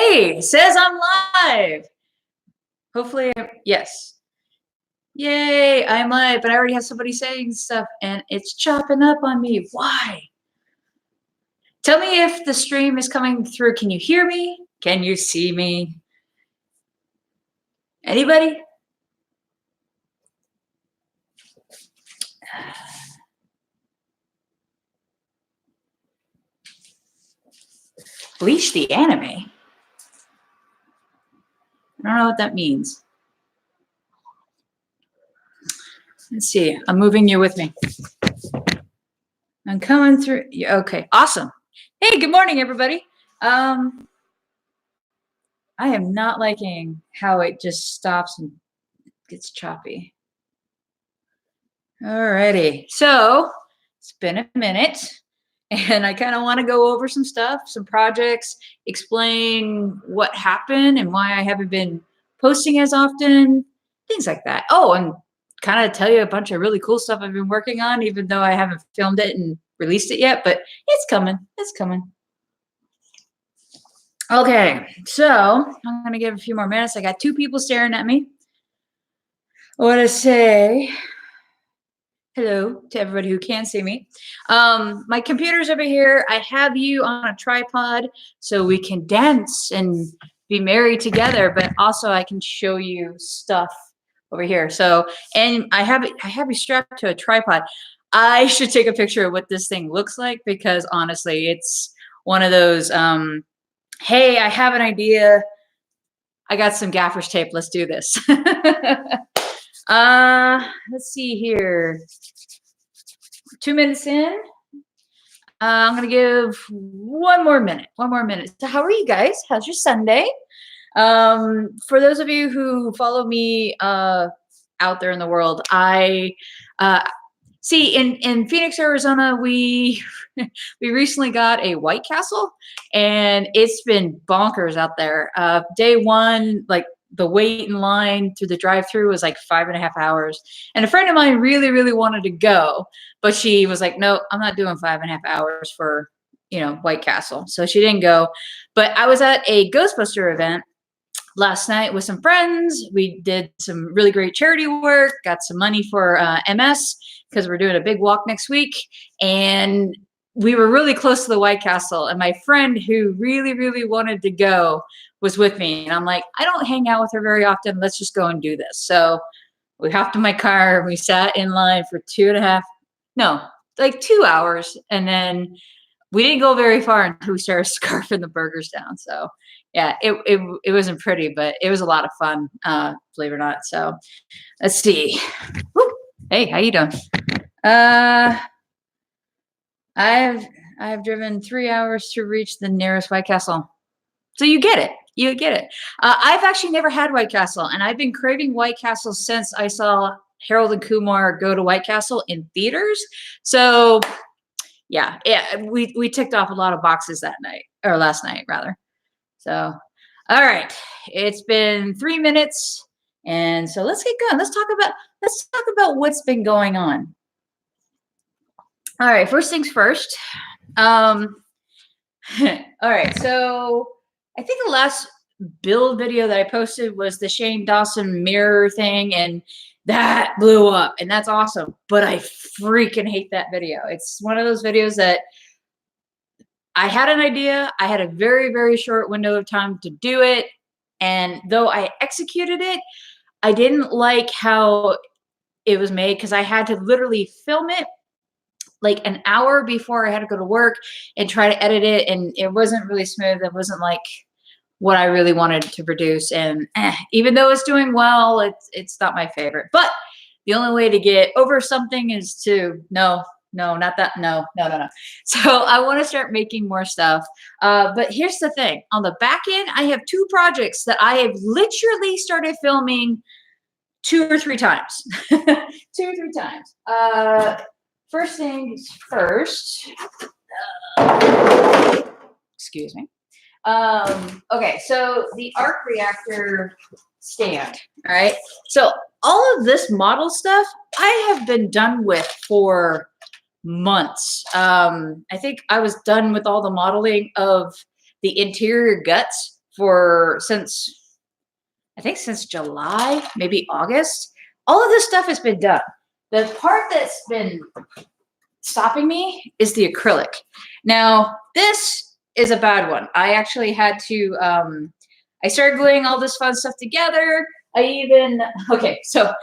Hey, it says I'm live. Hopefully, yes. Yay, I'm live, but I already have somebody saying stuff and it's chopping up on me. Why? Tell me if the stream is coming through. Can you hear me? Can you see me? Anybody? Bleach the anime? I don't know what that means. Let's see. I'm moving you with me. I'm coming through. Yeah, okay, awesome. Hey, good morning, everybody. I am not liking how it just stops and gets choppy. Alrighty, so it's been a minute and I kind of want to go over some stuff, some projects, explain what happened and why I haven't been posting as often, things like that. Oh, and kind of tell you a bunch of really cool stuff I've been working on, even though I haven't filmed it and released it yet, but it's coming, it's coming. Okay, so I'm going to give a few more minutes. I got two people staring at me. I want to say hello to everybody who can see me. My computer's over here. I have you on a tripod so we can dance and be merry together, but also I can show you stuff over here. So, and I have you strapped to a tripod. I should take a picture of what this thing looks like because honestly, it's one of those, hey, I have an idea. I got some gaffer's tape. Let's do this. Let's see here. 2 minutes in. I'm going to give one more minute. So how are you guys? How's your Sunday? For those of you who follow me out there in the world, I see in Phoenix, Arizona, we recently got a White Castle, and it's been bonkers out there. Day one, like the wait in line through the drive-through was like 5.5 hours. And a friend of mine really, really wanted to go, but she was like, no, I'm not doing 5.5 hours for, White Castle. So she didn't go. But I was at a Ghostbuster event last night with some friends. We did some really great charity work, got some money for MS because we're doing a big walk next week. And we were really close to the White Castle. And my friend who really, really wanted to go was with me. And I'm like, I don't hang out with her very often. Let's just go and do this. So we hopped in my car and we sat in line for 2 hours. And then we didn't go very far until we started scarfing the burgers down. So yeah, it wasn't pretty, but it was a lot of fun, believe it or not. So let's see. Woo. Hey, how you doing? I have driven 3 hours to reach the nearest White Castle. So you get it. You get it. I've actually never had White Castle, and I've been craving White Castle since I saw Harold and Kumar go to White Castle in theaters. So yeah, we ticked off a lot of boxes that night, or last night rather. So, all right, it's been 3 minutes, and so let's get going. Let's talk about what's been going on. All right, first things first. All right, so I think the last build video that I posted was the Shane Dawson Mirror thing, and that blew up, and that's awesome. But I freaking hate that video. It's one of those videos that I had an idea. I had a very, very short window of time to do it. And though I executed it, I didn't like how it was made because I had to literally film it like an hour before I had to go to work and try to edit it. And it wasn't really smooth. It wasn't like what I really wanted to produce. And even though it's doing well, it's not my favorite. But the only way to get over something is to no, not that. No. So I want to start making more stuff. But here's the thing. On the back end, I have 2 projects that I have literally started filming 2 or 3 times. 2 or 3 times. First things first. Excuse me. Okay, so the arc reactor stand. All right. So all of this model stuff I have been done with for months. I think I was done with all the modeling of the interior guts I think since July, maybe August. All of this stuff has been done. The part that's been stopping me is the acrylic. Now, this is a bad one. I actually had to, I started gluing all this fun stuff together. Okay, so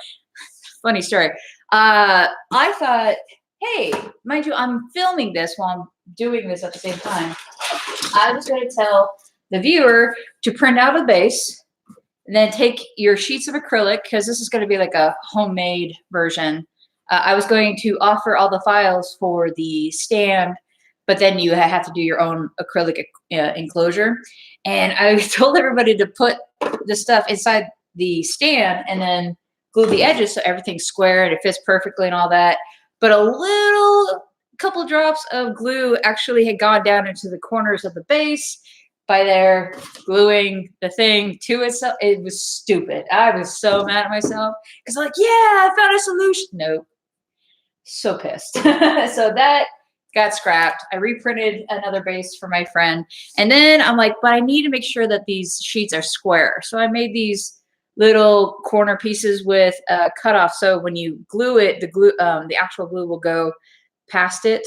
funny story. I thought, hey, mind you, I'm filming this while I'm doing this at the same time. I was going to tell the viewer to print out a base and then take your sheets of acrylic, because this is going to be like a homemade version. I was going to offer all the files for the stand, but then you have to do your own acrylic enclosure. And I told everybody to put the stuff inside the stand and then glue the edges so everything's square and it fits perfectly and all that. But a couple drops of glue actually had gone down into the corners of the base by there gluing the thing to itself. It was stupid. I was so mad at myself because like, yeah, I found a solution. Nope. So pissed. So that got scrapped. I reprinted another base for my friend. And then I'm like, but I need to make sure that these sheets are square. So I made these little corner pieces with cutoff. So when you glue it, the actual glue will go past it.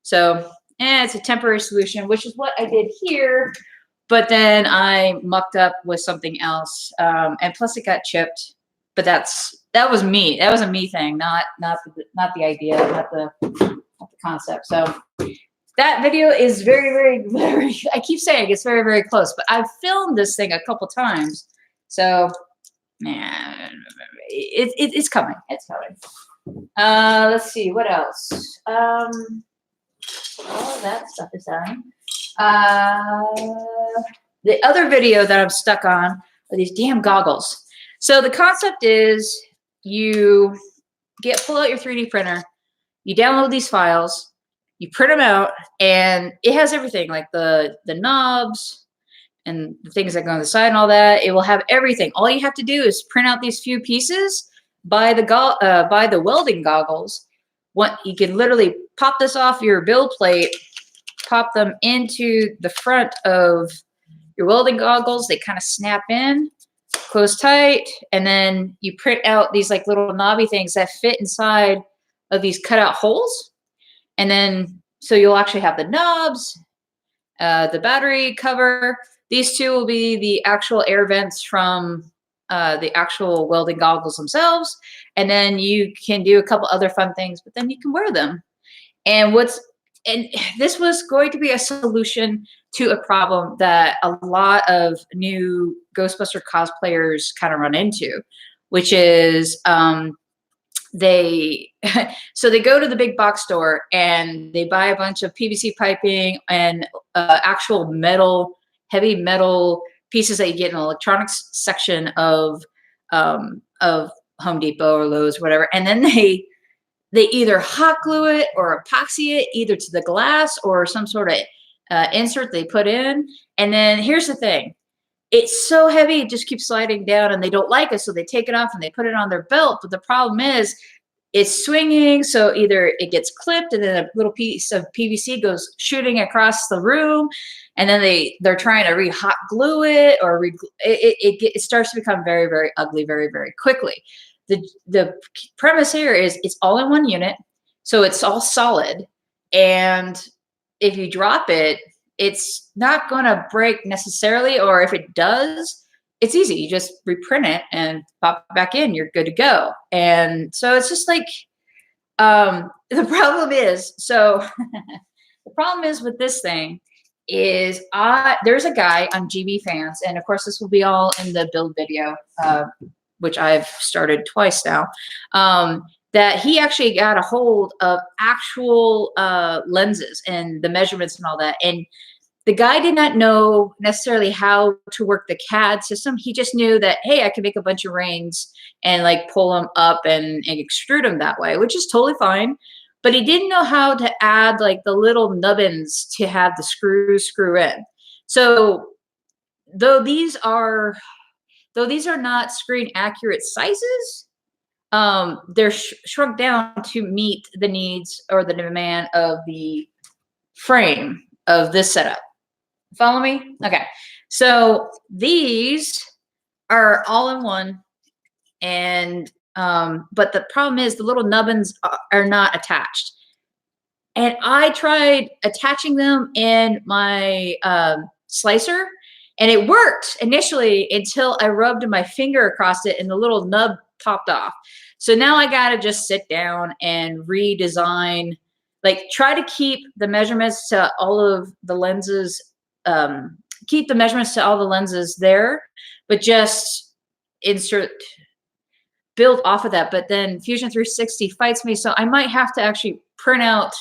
So it's a temporary solution, which is what I did here. But then I mucked up with something else. And plus it got chipped. But that was me. That was a me thing, not the idea, not the concept. So that video is very, very, very, I keep saying it's very, very close, but I've filmed this thing a couple times. So yeah, it's coming. It's coming. Let's see, what else? All that stuff is done. The other video that I'm stuck on are these damn goggles. So the concept is you pull out your 3D printer, you download these files, you print them out, and it has everything like the knobs and the things that go on the side and all that. It will have everything. All you have to do is print out these few pieces, buy the welding goggles. You can literally pop this off your build plate, pop them into the front of your welding goggles. They kind of snap in, close tight, and then you print out these like little knobby things that fit inside of these cutout holes. And then, so you'll actually have the knobs, the battery cover. These two will be the actual air vents from the actual welding goggles themselves. And then you can do a couple other fun things, but then you can wear them. And this was going to be a solution to a problem that a lot of new Ghostbuster cosplayers kind of run into, which is they go to the big box store and they buy a bunch of PVC piping and actual heavy metal pieces that you get in the electronics section of Home Depot or Lowe's, or whatever, and then they either hot glue it or epoxy it either to the glass or some sort of insert they put in. And then here's the thing. It's so heavy, it just keeps sliding down, and they don't like it, so they take it off and they put it on their belt. But the problem is it's swinging, so either it gets clipped and then a little piece of PVC goes shooting across the room, and then they're trying to re-hot glue it, or it starts to become very, very ugly very, very quickly. The premise here is it's all in one unit, so it's all solid, and if you drop it, it's not going to break necessarily, or if it does, it's easy. You just reprint it and pop it back in. You're good to go. And so it's just like the problem is, the problem is with this thing is there's a guy on GB Fans, and of course this will be all in the build video, which I've started twice now, that he actually got a hold of actual lenses and the measurements and all that. And the guy did not know necessarily how to work the CAD system. He just knew that, hey, I can make a bunch of rings and like pull them up and extrude them that way, which is totally fine. But he didn't know how to add like the little nubbins to have the screw in. So though these are not screen accurate sizes, they're shrunk down to meet the needs or the demand of the frame of this setup. Follow me? Okay. So these are all in one, and but the problem is the little nubbins are not attached. And I tried attaching them in my slicer, and it worked initially until I rubbed my finger across it and the little nub popped off. So now I got to just sit down and redesign, like try to keep the measurements to all of the lenses, keep the measurements to all the lenses there, but just build off of that. But then Fusion 360 fights me. So I might have to actually print out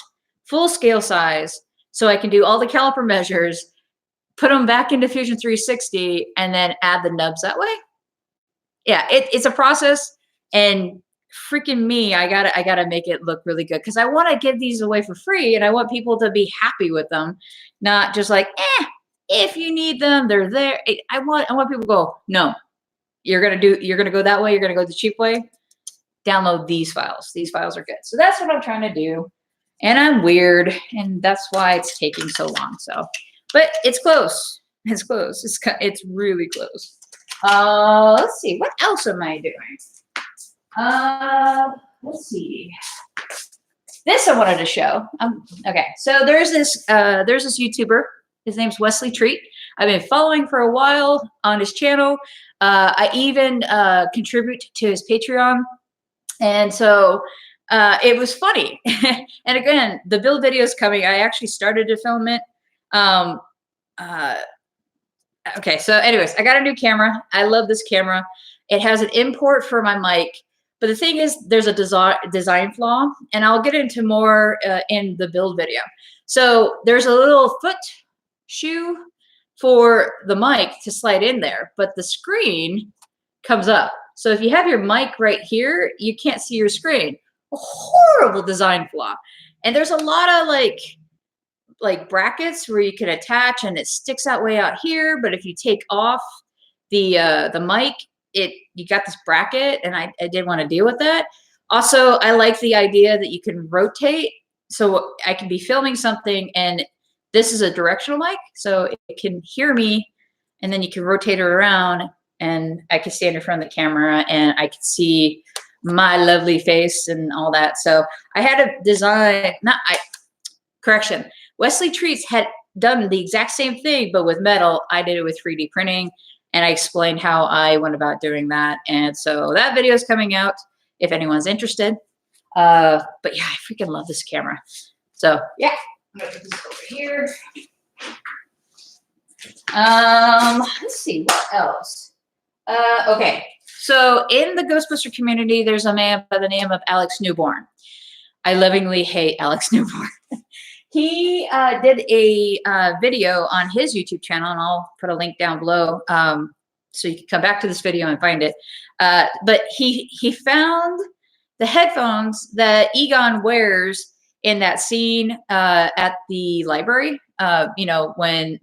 full scale size so I can do all the caliper measures, put them back into Fusion 360, and then add the nubs that way. Yeah, it's a process, and freaking me, I gotta make it look really good because I want to give these away for free, and I want people to be happy with them, not just like, if you need them, they're there. I want people to go, no, you're gonna go that way, you're gonna go the cheap way. Download these files. These files are good. So that's what I'm trying to do. And I'm weird, and that's why it's taking so long. So, but it's close. It's close. It's really close. Let's see. What else am I doing? Let's see. This I wanted to show. Okay, so there's this YouTuber. His name's Wesley Treat. I've been following for a while on his channel. I even contribute to his Patreon, and so. It was funny. And again, the build video is coming. I actually started to film it. Okay, so anyways, I got a new camera. I love this camera. It has an import for my mic. But the thing is, there's a design flaw, and I'll get into more in the build video. So there's a little foot shoe for the mic to slide in there, but the screen comes up. So if you have your mic right here, you can't see your screen. A horrible design flaw. And there's a lot of like brackets where you can attach, and it sticks out way out here, but if you take off the mic, you got this bracket, and I didn't want to deal with that. Also, I like the idea that you can rotate, so I can be filming something, and this is a directional mic, so it can hear me, and then you can rotate it around, and I can stand in front of the camera, and I can see my lovely face and all that. So I had to design, correction. Wesley Treats had done the exact same thing, but with metal. I did it with 3D printing, and I explained how I went about doing that. And so that video is coming out if anyone's interested. But yeah, I freaking love this camera. So yeah, I'm gonna put this over here. Let's see, what else? Okay. So in the Ghostbuster community, there's a man by the name of Alex Newborn. I lovingly hate Alex Newborn. He did a video on his YouTube channel, and I'll put a link down below so you can come back to this video and find it. But he found the headphones that Egon wears in that scene at the library. You know, when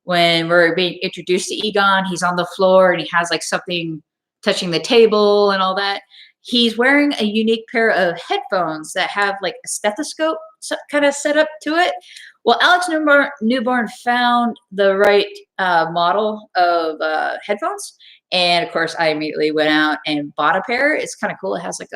we're being introduced to Egon, he's on the floor and he has like something touching the table and all that. He's wearing a unique pair of headphones that have like a stethoscope kind of set up to it. Well, Alex Newborn found the right model of headphones. And of course, I immediately went out and bought a pair. It's kind of cool. It has like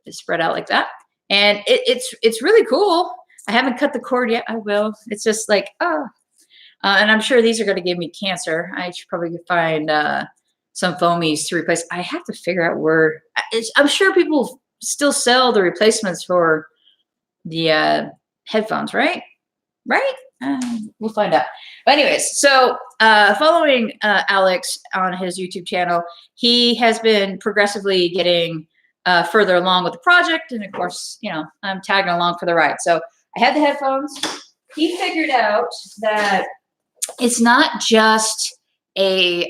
it's spread out like that. And it's really cool. I haven't cut the cord yet. I will. It's just like, and I'm sure these are going to give me cancer. I should probably find some foamies to replace. I have to figure out where. I'm sure people still sell the replacements for the headphones, right? Right? We'll find out. But anyways, so following Alex on his YouTube channel, he has been progressively getting further along with the project. And of course, you know, I'm tagging along for the ride. So I had the headphones. He figured out that it's not just a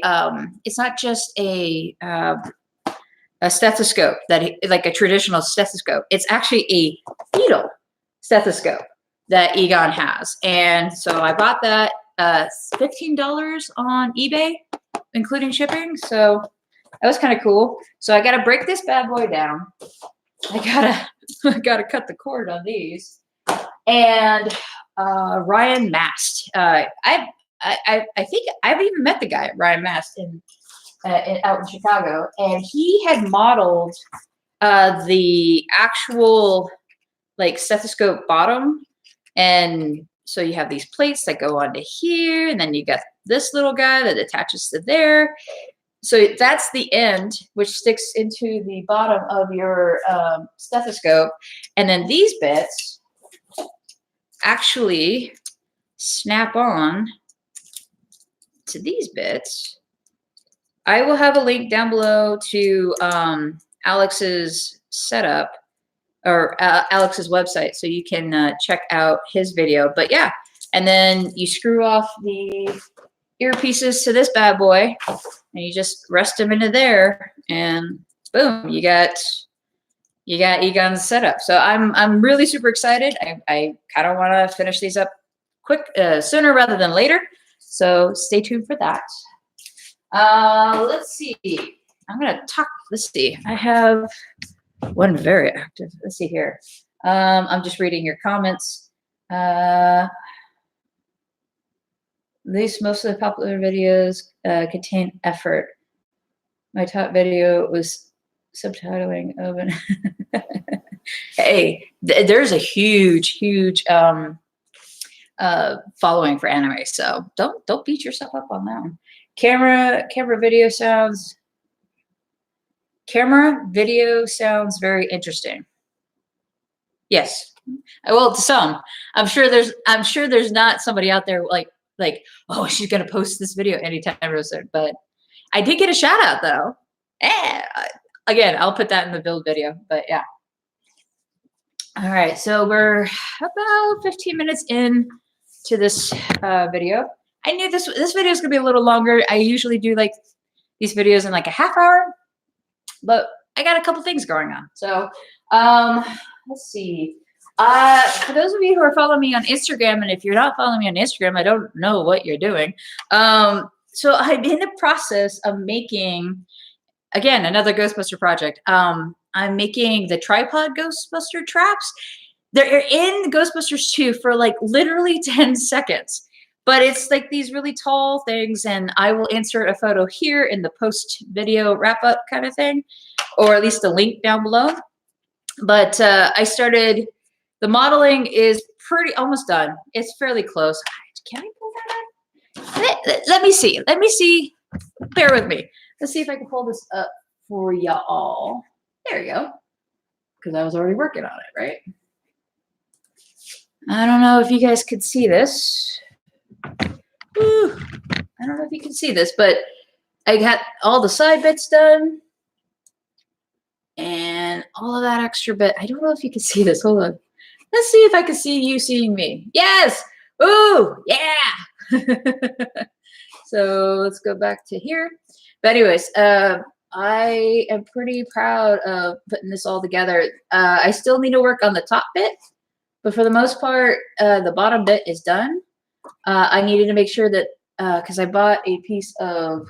stethoscope like a traditional stethoscope. It's actually a fetal stethoscope that Egon has. And so I bought that $15 on eBay, including shipping. So that was kind of cool. So I got to break this bad boy down. I gotta cut the cord on these. And Ryan Mast. I I think I've even met the guy, Ryan Mast, out in Chicago, and he had modeled the actual like stethoscope bottom. And so you have these plates that go onto here, and then you got this little guy that attaches to there. So that's the end, which sticks into the bottom of your stethoscope. And then these bits actually snap on to these bits. I will have a link down below to Alex's setup, or Alex's website, so you can check out his video. But yeah, and then you screw off the earpieces to this bad boy, and you just rest them into there, and boom, you got Egon's setup. So I'm really super excited. I kind of want to finish these up quick, sooner rather than later. So stay tuned for that. Let's see. I'm gonna talk. Let's see. I have one very active. Let's see here. I'm just reading your comments. These most of the popular videos contain effort. My top video was subtitling open. Hey, there's a huge following for anime, so don't beat yourself up on that one. Camera video sounds very interesting. Yes. Well, to some. I'm sure there's not somebody out there like, oh, she's gonna post this video anytime soon. But I did get a shout out though. Again, I'll put that in the build video. But yeah. All right, so we're about 15 minutes in to this video. I knew this video is gonna be a little longer. I usually do like these videos in like a half hour, but I got a couple things going on. So let's see. For those of you who are following me on Instagram, and if you're not following me on Instagram, I don't know what you're doing. So I'm in the process of making, again, another Ghostbuster project. I'm making the tripod Ghostbuster traps. They're in Ghostbusters 2 for like literally 10 seconds. But it's like these really tall things, and I will insert a photo here in the post video wrap up kind of thing, or at least a link down below. But I started, the modeling is almost done. It's fairly close. Can I pull that up? Let me see. Bear with me. Let's see if I can pull this up for y'all. There you go. Because I was already working on it, right? I don't know if you guys could see this. Whew. I don't know if you can see this, but I got all the side bits done and all of that extra bit. I don't know if you can see this. Hold on. Let's see if I can see you seeing me. Yes. Ooh, yeah. So let's go back to here. But anyways, I am pretty proud of putting this all together. I still need to work on the top bit, but for the most part, the bottom bit is done. I needed to make sure that, because I bought a piece of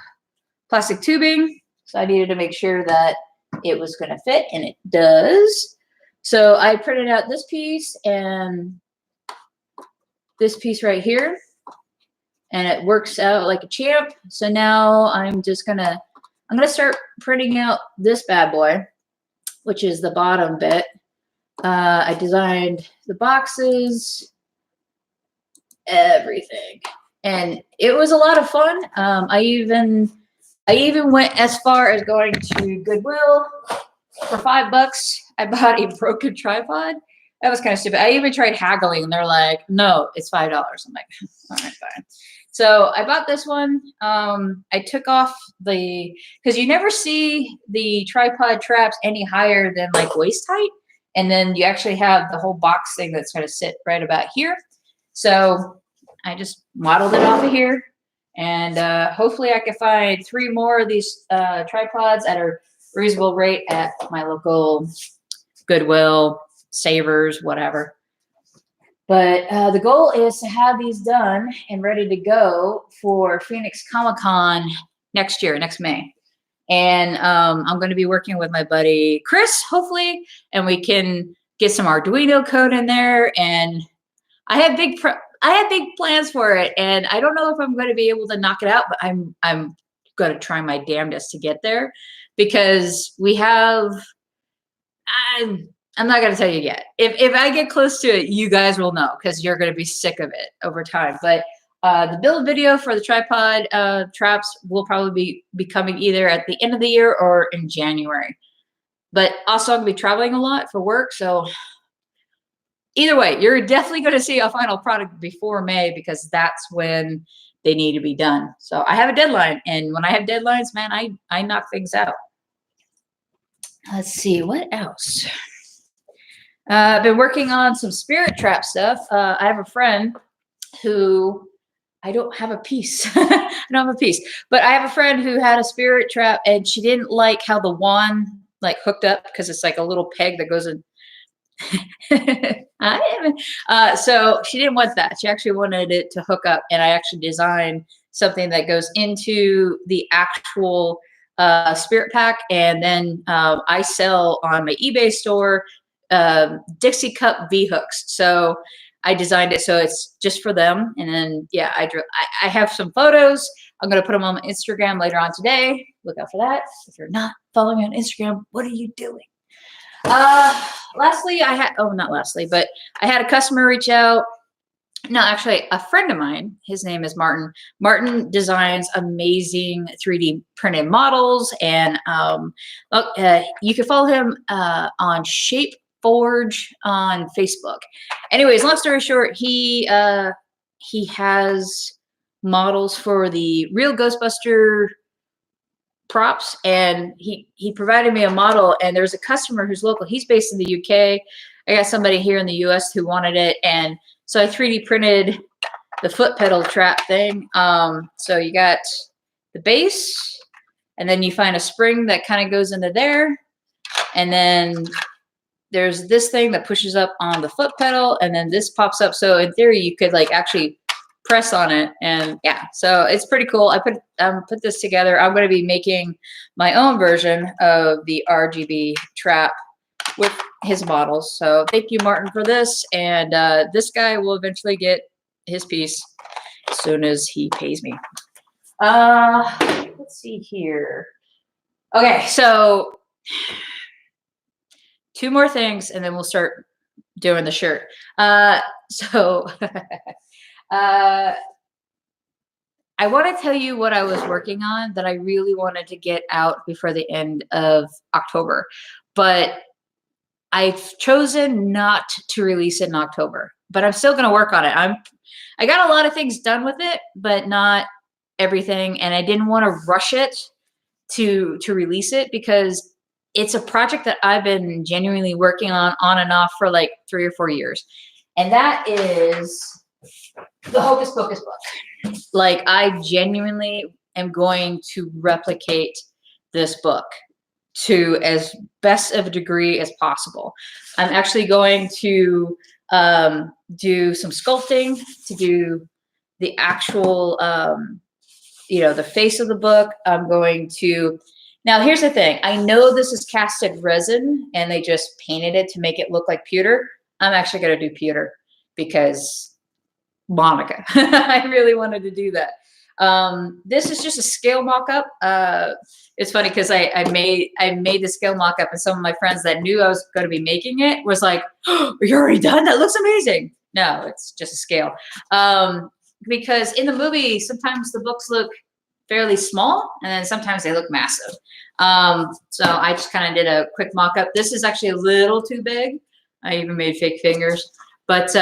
plastic tubing, so I needed to make sure that it was going to fit, and it does. So I printed out this piece and this piece right here, and it works out like a champ. So now I'm gonna start printing out this bad boy, which is the bottom bit. I designed the boxes, everything, and it was a lot of fun. I even went as far as going to Goodwill for $5. I bought a broken tripod. That was kind of stupid. I even tried haggling, and they're like, no, it's $5. I'm like, all right, fine. So I bought this one. I took off because you never see the tripod traps any higher than like waist height. And then you actually have the whole box thing that's going to sit right about here. So I just modeled it off of here. And hopefully I can find 3 more of these tripods at a reasonable rate at my local Goodwill, Savers, whatever. But the goal is to have these done and ready to go for Phoenix Comic-Con next May. And I'm going to be working with my buddy Chris, hopefully, and we can get some Arduino code in there. And I have I have big plans for it, and I don't know if I'm going to be able to knock it out, but I'm going to try my damnedest to get there, because we have. I'm not going to tell you yet. If I get close to it, you guys will know, because you're going to be sick of it over time. But the build video for the tripod traps will probably be coming either at the end of the year or in January. But also, I'm going to be traveling a lot for work, so either way, you're definitely going to see a final product before May, because that's when they need to be done. So I have a deadline, and when I have deadlines, man, I knock things out. Let's see, what else? I've been working on some spirit trap stuff. I have a friend who, I don't have a piece. I don't have a piece, but I have a friend who had a spirit trap, and she didn't like how the wand like hooked up, because it's like a little peg that goes in. So she didn't want that. She actually wanted it to hook up, and I actually designed something that goes into the actual spirit pack, and then I sell on my eBay store Dixie cup V hooks. So I designed it so it's just for them, and then yeah, I have some photos. I'm gonna put them on my Instagram later on today. Look out for that. If you're not following me on Instagram, what are you doing? Lastly, not lastly, but I had a customer reach out. No, actually, a friend of mine, his name is Martin. Martin designs amazing 3D printed models, and you can follow him on Shapeforge on Facebook. Anyways, long story short, he has models for the real Ghostbuster props, and he provided me a model, and there's a customer who's local. He's based in the UK. I got somebody here in the US who wanted it, and so I 3D printed the foot pedal trap thing. So you got the base, and then you find a spring that kind of goes into there, and then there's this thing that pushes up on the foot pedal, and then this pops up. So in theory, you could like actually press on it, and yeah, so it's pretty cool. I put this together. I'm going to be making my own version of the RGB trap with his models. So thank you, Martin, for this, and this guy will eventually get his piece as soon as he pays me. Let's see here. Okay, so 2 more things, and then we'll start doing the shirt. I want to tell you what I was working on that I really wanted to get out before the end of October, but I've chosen not to release it in October, but I'm still going to work on it. I got a lot of things done with it, but not everything. And I didn't want to rush it to release it, because it's a project that I've been genuinely working on and off for like 3 or 4 years. And that is the Hocus Pocus book. Like, I genuinely am going to replicate this book to as best of a degree as possible. I'm actually going to do some sculpting to do the actual, the face of the book. I'm going to, now here's the thing. I know this is casted resin and they just painted it to make it look like pewter. I'm actually going to do pewter because Monica. I really wanted to do that. This is just a scale mock-up. It's funny because I made the scale mock-up, and some of my friends that knew I was going to be making it was like, "Oh, you're already done? That looks amazing." No, it's just a scale. Because in the movie, sometimes the books look fairly small, and then sometimes they look massive. So I just kind of did a quick mock-up. This is actually a little too big. I even made fake fingers. But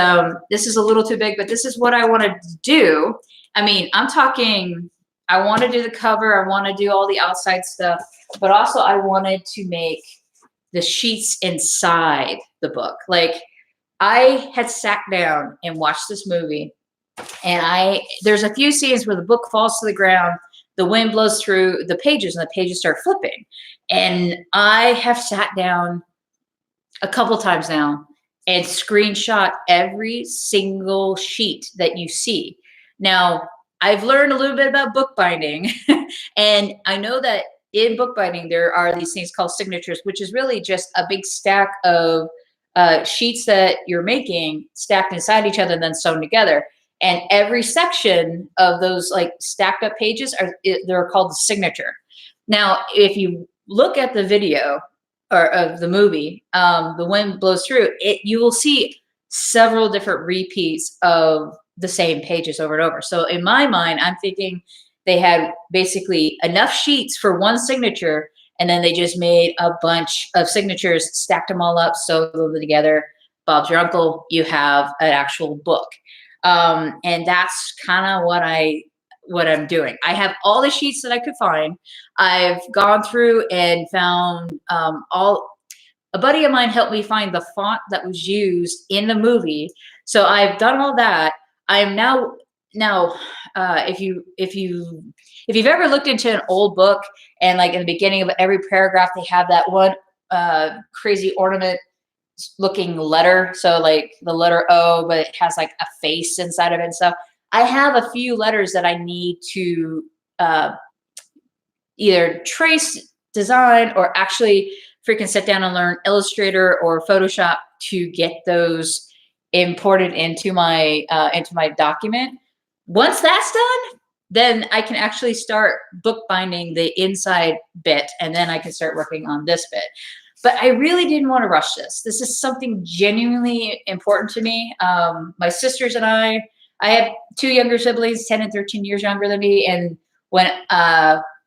this is a little too big, but this is what I wanted to do. I mean, I'm talking, I want to do the cover. I want to do all the outside stuff, but also I wanted to make the sheets inside the book. Like, I had sat down and watched this movie, and there's a few scenes where the book falls to the ground, the wind blows through the pages, and the pages start flipping. And I have sat down a couple times now and screenshot every single sheet that you see. Now, I've learned a little bit about bookbinding, and I know that in bookbinding, there are these things called signatures, which is really just a big stack of sheets that you're making stacked inside each other and then sewn together. And every section of those like stacked up pages they're called the signature. Now, if you look at the video or of the movie, The Wind Blows Through, you will see several different repeats of the same pages over and over. So in my mind, I'm thinking they had basically enough sheets for one signature, and then they just made a bunch of signatures, stacked them all up, sewed them together. Bob's your uncle, you have an actual book. And that's kind of what I'm doing. I have all the sheets that I could find. I've gone through and found a buddy of mine helped me find the font that was used in the movie. So I've done all that. I am now if you've ever looked into an old book and like in the beginning of every paragraph they have that one crazy ornament looking letter, so like the letter O, but it has like a face inside of it and stuff. I have a few letters that I need to either trace, design, or actually freaking sit down and learn Illustrator or Photoshop to get those imported into my document. Once that's done, then I can actually start bookbinding the inside bit, and then I can start working on this bit. But I really didn't want to rush this. This is something genuinely important to me. My sisters and I have two younger siblings, 10 and 13 years younger than me. And when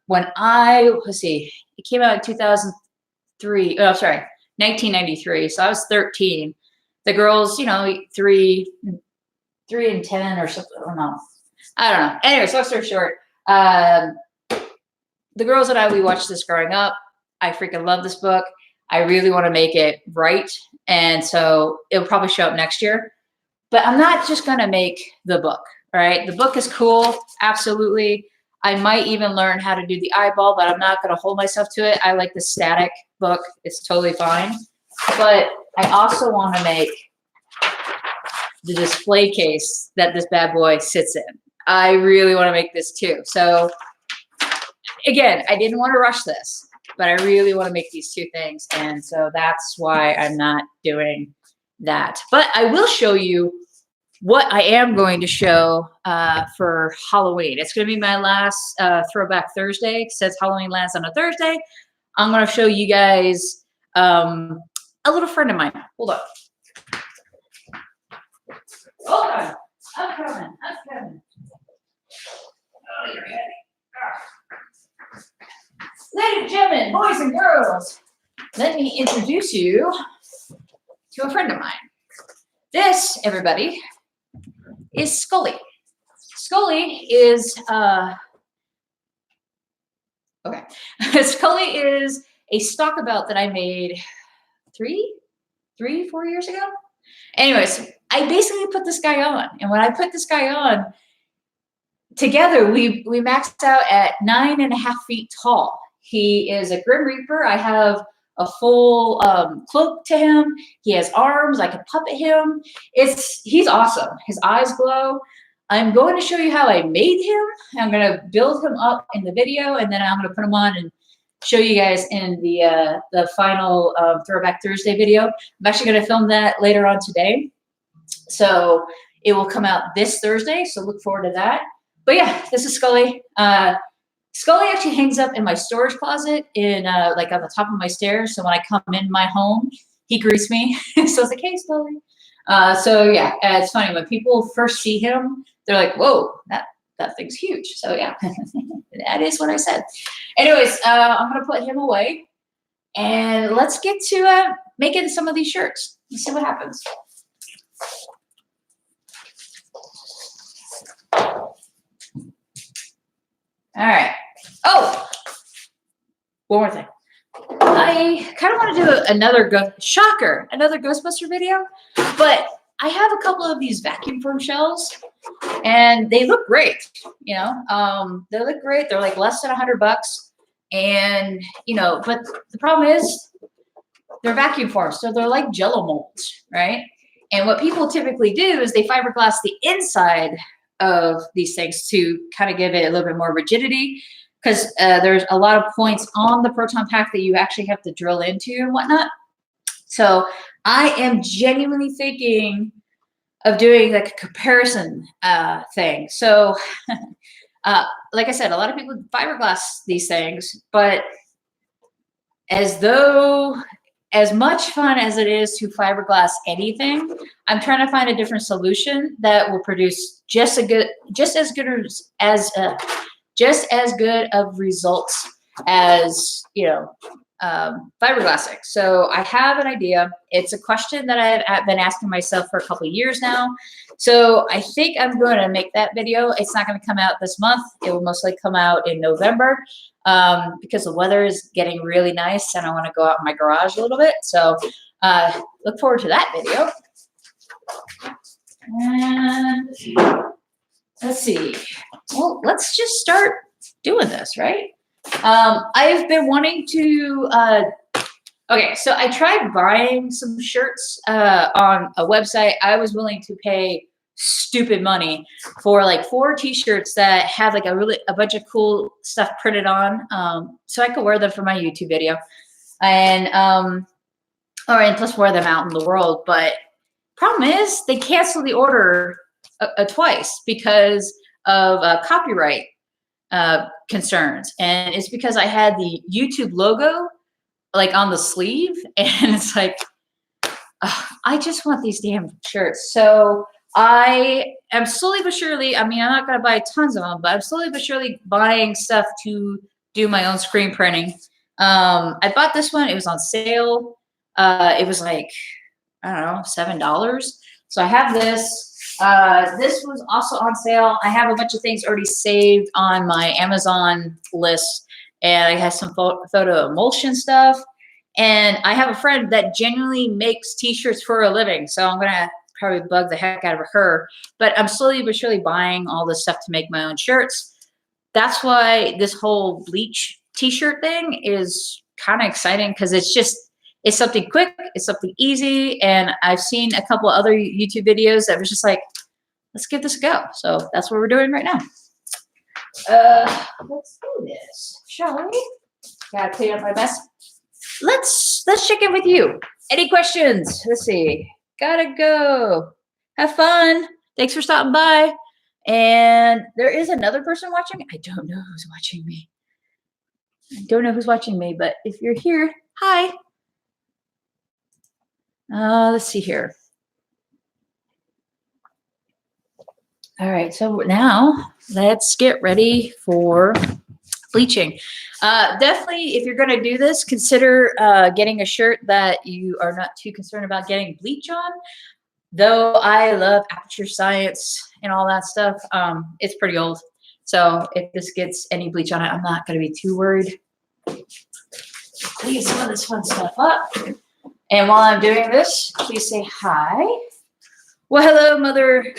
let's see, it came out in 2003. Oh, sorry, 1993. So I was 13. The girls, 3 and 10 or something. I don't know. Anyway, so long short, the girls and I, we watched this growing up. I freaking love this book. I really want to make it right. And so it'll probably show up next year. But I'm not just going to make the book, right? The book is cool. Absolutely. I might even learn how to do the eyeball, but I'm not going to hold myself to it. I like the static book. It's totally fine. But I also want to make the display case that this bad boy sits in. I really want to make this too. So again, I didn't want to rush this, but I really want to make these two things. And so that's why I'm not doing that. But I will show you what I am going to show for Halloween. It's going to be my last Throwback Thursday. Since Halloween lands on a Thursday, I'm going to show you guys a little friend of mine. Hold on. Hold on. I'm coming. Oh, you're heavy. Ladies and gentlemen, boys and girls, let me introduce you to a friend of mine. This, everybody, is Scully. Scully is Scully is a stockabout that I made 4 years ago. Anyways, I basically put this guy on, and when I put this guy on, together we maxed out at 9.5 feet tall. He is a Grim Reaper. I have a full cloak to him. He has arms. I can puppet him. He's awesome. His eyes glow. I'm going to show you how I made him. I'm going to build him up in the video, and then I'm going to put him on and show you guys in the final Throwback Thursday video. I'm actually going to film that later on today. So it will come out this Thursday, so look forward to that. But yeah, this is Scully. Scully actually hangs up in my storage closet like on the top of my stairs. So when I come in my home, he greets me. So it's like, hey, Scully. So yeah, it's funny when people first see him, they're like, whoa, that thing's huge. So yeah, that is what I said. Anyways, I'm going to put him away, and let's get to making some of these shirts. Let's see what happens. All right. Oh, one more thing. I kind of want to do another Ghostbuster video, but I have a couple of these vacuum foam shells, and they look great. They look great. They're like less than $100, and but the problem is they're vacuum formed, so they're like Jello molds, right? And what people typically do is they fiberglass the inside of these things to kind of give it a little bit more rigidity, because there's a lot of points on the Proton pack that you actually have to drill into and whatnot. So I am genuinely thinking doing like a comparison thing. So like I said, a lot of people fiberglass these things, but as much fun as it is to fiberglass anything, I'm trying to find a different solution that will produce just as good of results as, you know, fiberglassing. So I have an idea. It's a question that I've been asking myself for a couple of years now. So I think I'm going to make that video. It's not going to come out this month. It will mostly come out in November because the weather is getting really nice and I want to go out in my garage a little bit. So look forward to that video. And let's see. Well, let's just start doing this, right? I've been wanting to, okay, so I tried buying some shirts on a website. I was willing to pay stupid money for like 4 t-shirts that have like a bunch of cool stuff printed on, so I could wear them for my YouTube video, and and plus wear them out in the world. But problem is they canceled the order twice because of copyright concerns, and it's because I had the YouTube logo like on the sleeve, and it's like, I just want these damn shirts. So I am slowly but surely, I mean, I'm not going to buy tons of them, but I'm slowly but surely buying stuff to do my own screen printing. I bought this one. It was on sale. It was like, I don't know, $7. So I have this. This was also on sale. I have a bunch of things already saved on my Amazon list, and I have some photo emulsion stuff. And I have a friend that genuinely makes t-shirts for a living, so I'm gonna probably bug the heck out of her. But I'm slowly but surely buying all this stuff to make my own shirts. That's why this whole bleach t-shirt thing is kind of exciting, because it's something quick, it's something easy, and I've seen a couple other YouTube videos that was just like, let's give this a go. So that's what we're doing right now. Let's do this, shall we? Gotta clean up my mess. Let's check in with you. Any questions? Let's see. Gotta go. Have fun. Thanks for stopping by. And there is another person watching. I don't know who's watching me. I don't know who's watching me, but if you're here, hi. Let's see here. All right, so now let's get ready for bleaching. Definitely, if you're going to do this, consider getting a shirt that you are not too concerned about getting bleach on. Though I love Aperture Science and all that stuff, it's pretty old. So if this gets any bleach on it, I'm not going to be too worried. Clean some of this fun stuff up. And while I'm doing this, please say hi. Well, hello, Mother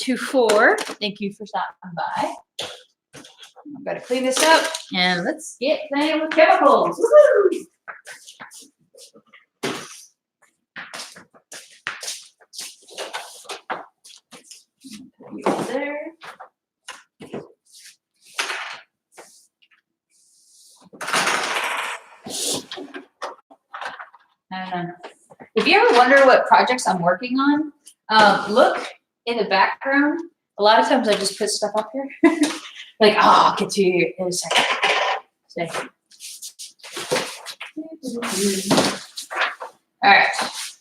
24. Thank you for stopping by. I'm going to clean this up, and let's get playing with chemicals. Woo-hoo! Put you there. If you ever wonder what projects I'm working on, look in the background. A lot of times I just put stuff up here. Like, oh, I'll get to you in a second. All right,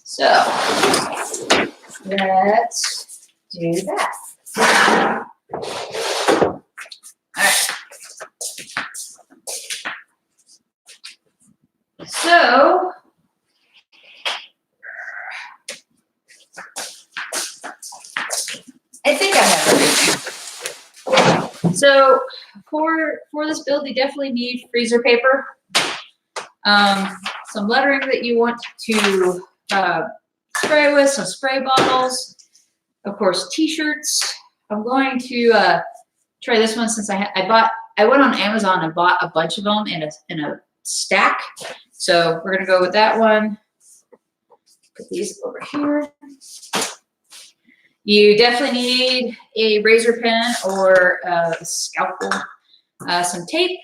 so let's do that. All right. So I think I have everything. So for this build, you definitely need freezer paper, some lettering that you want to spray with, some spray bottles, of course, t-shirts. I'm going to try this one since I went on Amazon and bought a bunch of them in a stack. So we're gonna go with that one. Put these over here. You definitely need a razor pen or a scalpel, some tape,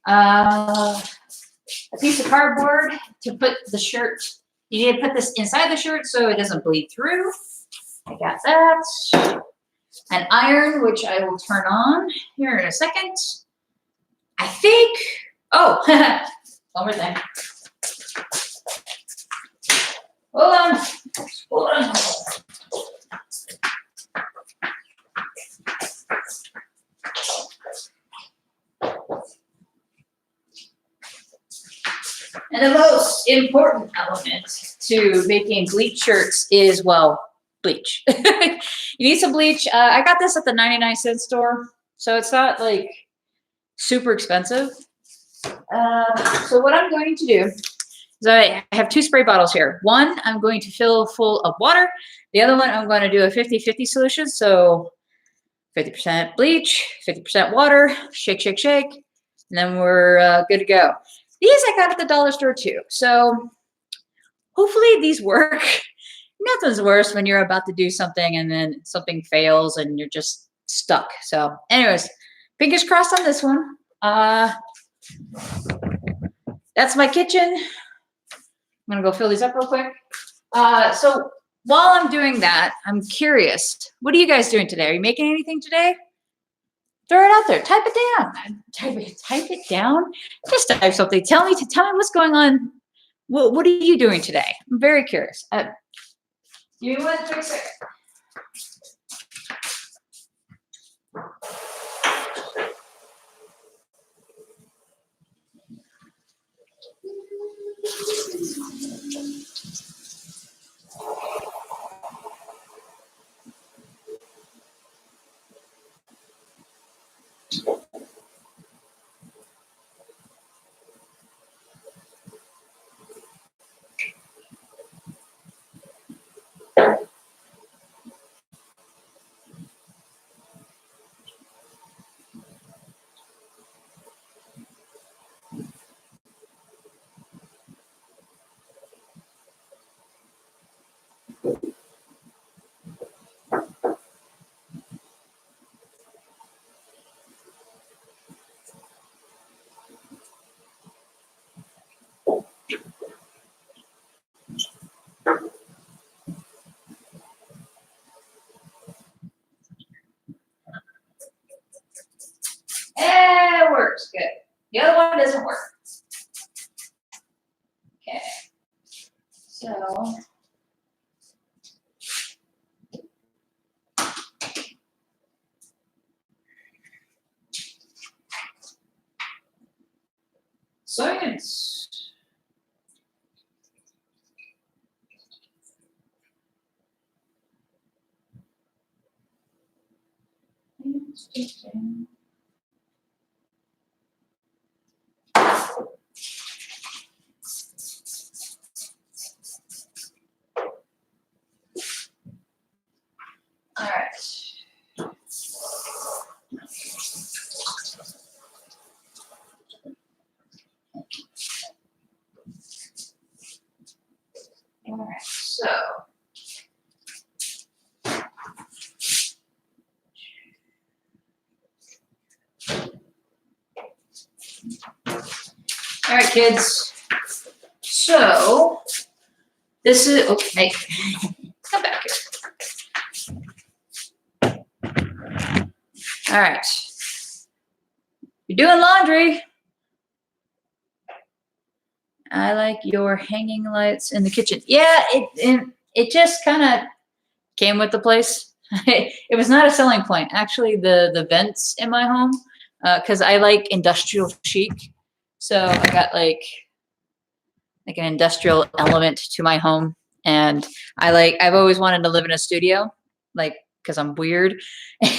a piece of cardboard to put the shirt. You need to put this inside the shirt so it doesn't bleed through. I got that. An iron, which I will turn on here in a second. I think, oh, one more thing. Hold on. Hold on. And the most important element to making bleach shirts is, well, bleach. You need some bleach. I got this at the 99-cent store, so it's not like super expensive. So what I'm going to do is I have 2 spray bottles here. One I'm going to fill full of water. The other one I'm going to do a 50-50 solution. So 50% bleach, 50% water, shake, shake, shake, and then we're good to go. These I got at the dollar store too. So hopefully these work. Nothing's worse when you're about to do something and then something fails and you're just stuck. So anyways, fingers crossed on this one. That's my kitchen. I'm gonna go fill these up real quick. So while I'm doing that, I'm curious, what are you guys doing today? Are you making anything today? Throw it out there. Type it down. Type it down. Just type something. Tell me what's going on. What are you doing today? I'm very curious. You want to take a second. It works good. The other one doesn't work. Okay. So science. All right. All right, so all right, kids. So this is okay. Come back here. All right. You're doing laundry. I like your hanging lights in the kitchen. Yeah, it just kind of came with the place. It was not a selling point. Actually, the vents in my home, because I like industrial chic. So I got like an industrial element to my home. And I've always wanted to live in a studio, like, because I'm weird.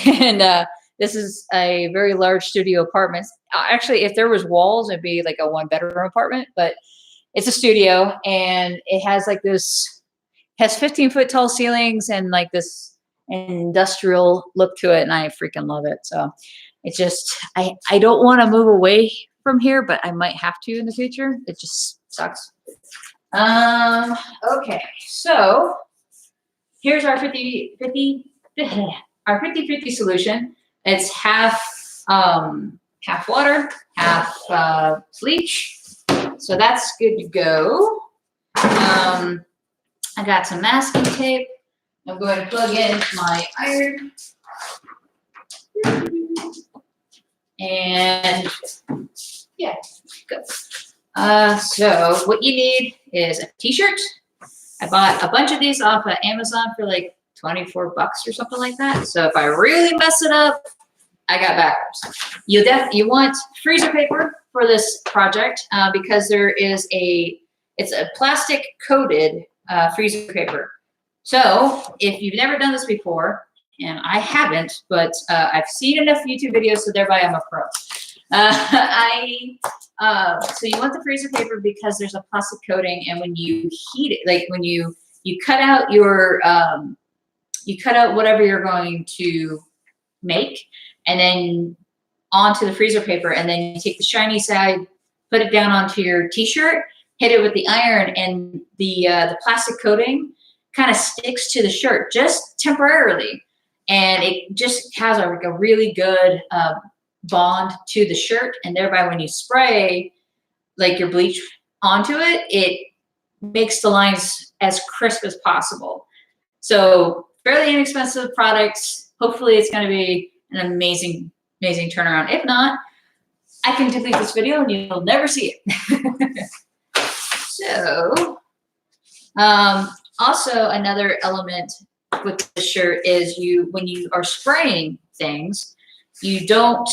And this is a very large studio apartment. Actually, if there was walls, it'd be like a 1-bedroom apartment, but it's a studio, and it has like this, has 15-foot tall ceilings and like this industrial look to it, and I freaking love it. So it's just, I don't want to move away from here, but I might have to in the future. It just sucks. Okay, so here's our 50-50 solution. It's half water, half bleach. So that's good to go. I got some masking tape. I'm going to plug in my iron. And yeah, go. So what you need is a t-shirt. I bought a bunch of these off of Amazon for like 24 bucks or something like that. So if I really mess it up, I got backups. You want freezer paper for this project because it's a plastic coated freezer paper. So if you've never done this before, and I haven't, but I've seen enough YouTube videos, so thereby I'm a pro. So you want the freezer paper because there's a plastic coating, and when you heat it, like when you cut out your you cut out whatever you're going to make, and then onto the freezer paper, and then you take the shiny side, put it down onto your t-shirt, hit it with the iron, and the plastic coating kind of sticks to the shirt just temporarily, and it just has a really good bond to the shirt, and thereby when you spray like your bleach onto it, it makes the lines as crisp as possible. So fairly inexpensive products. Hopefully it's going to be an amazing turnaround. If not, I can delete this video and you'll never see it. So also another element with the shirt is when you are spraying things, you don't,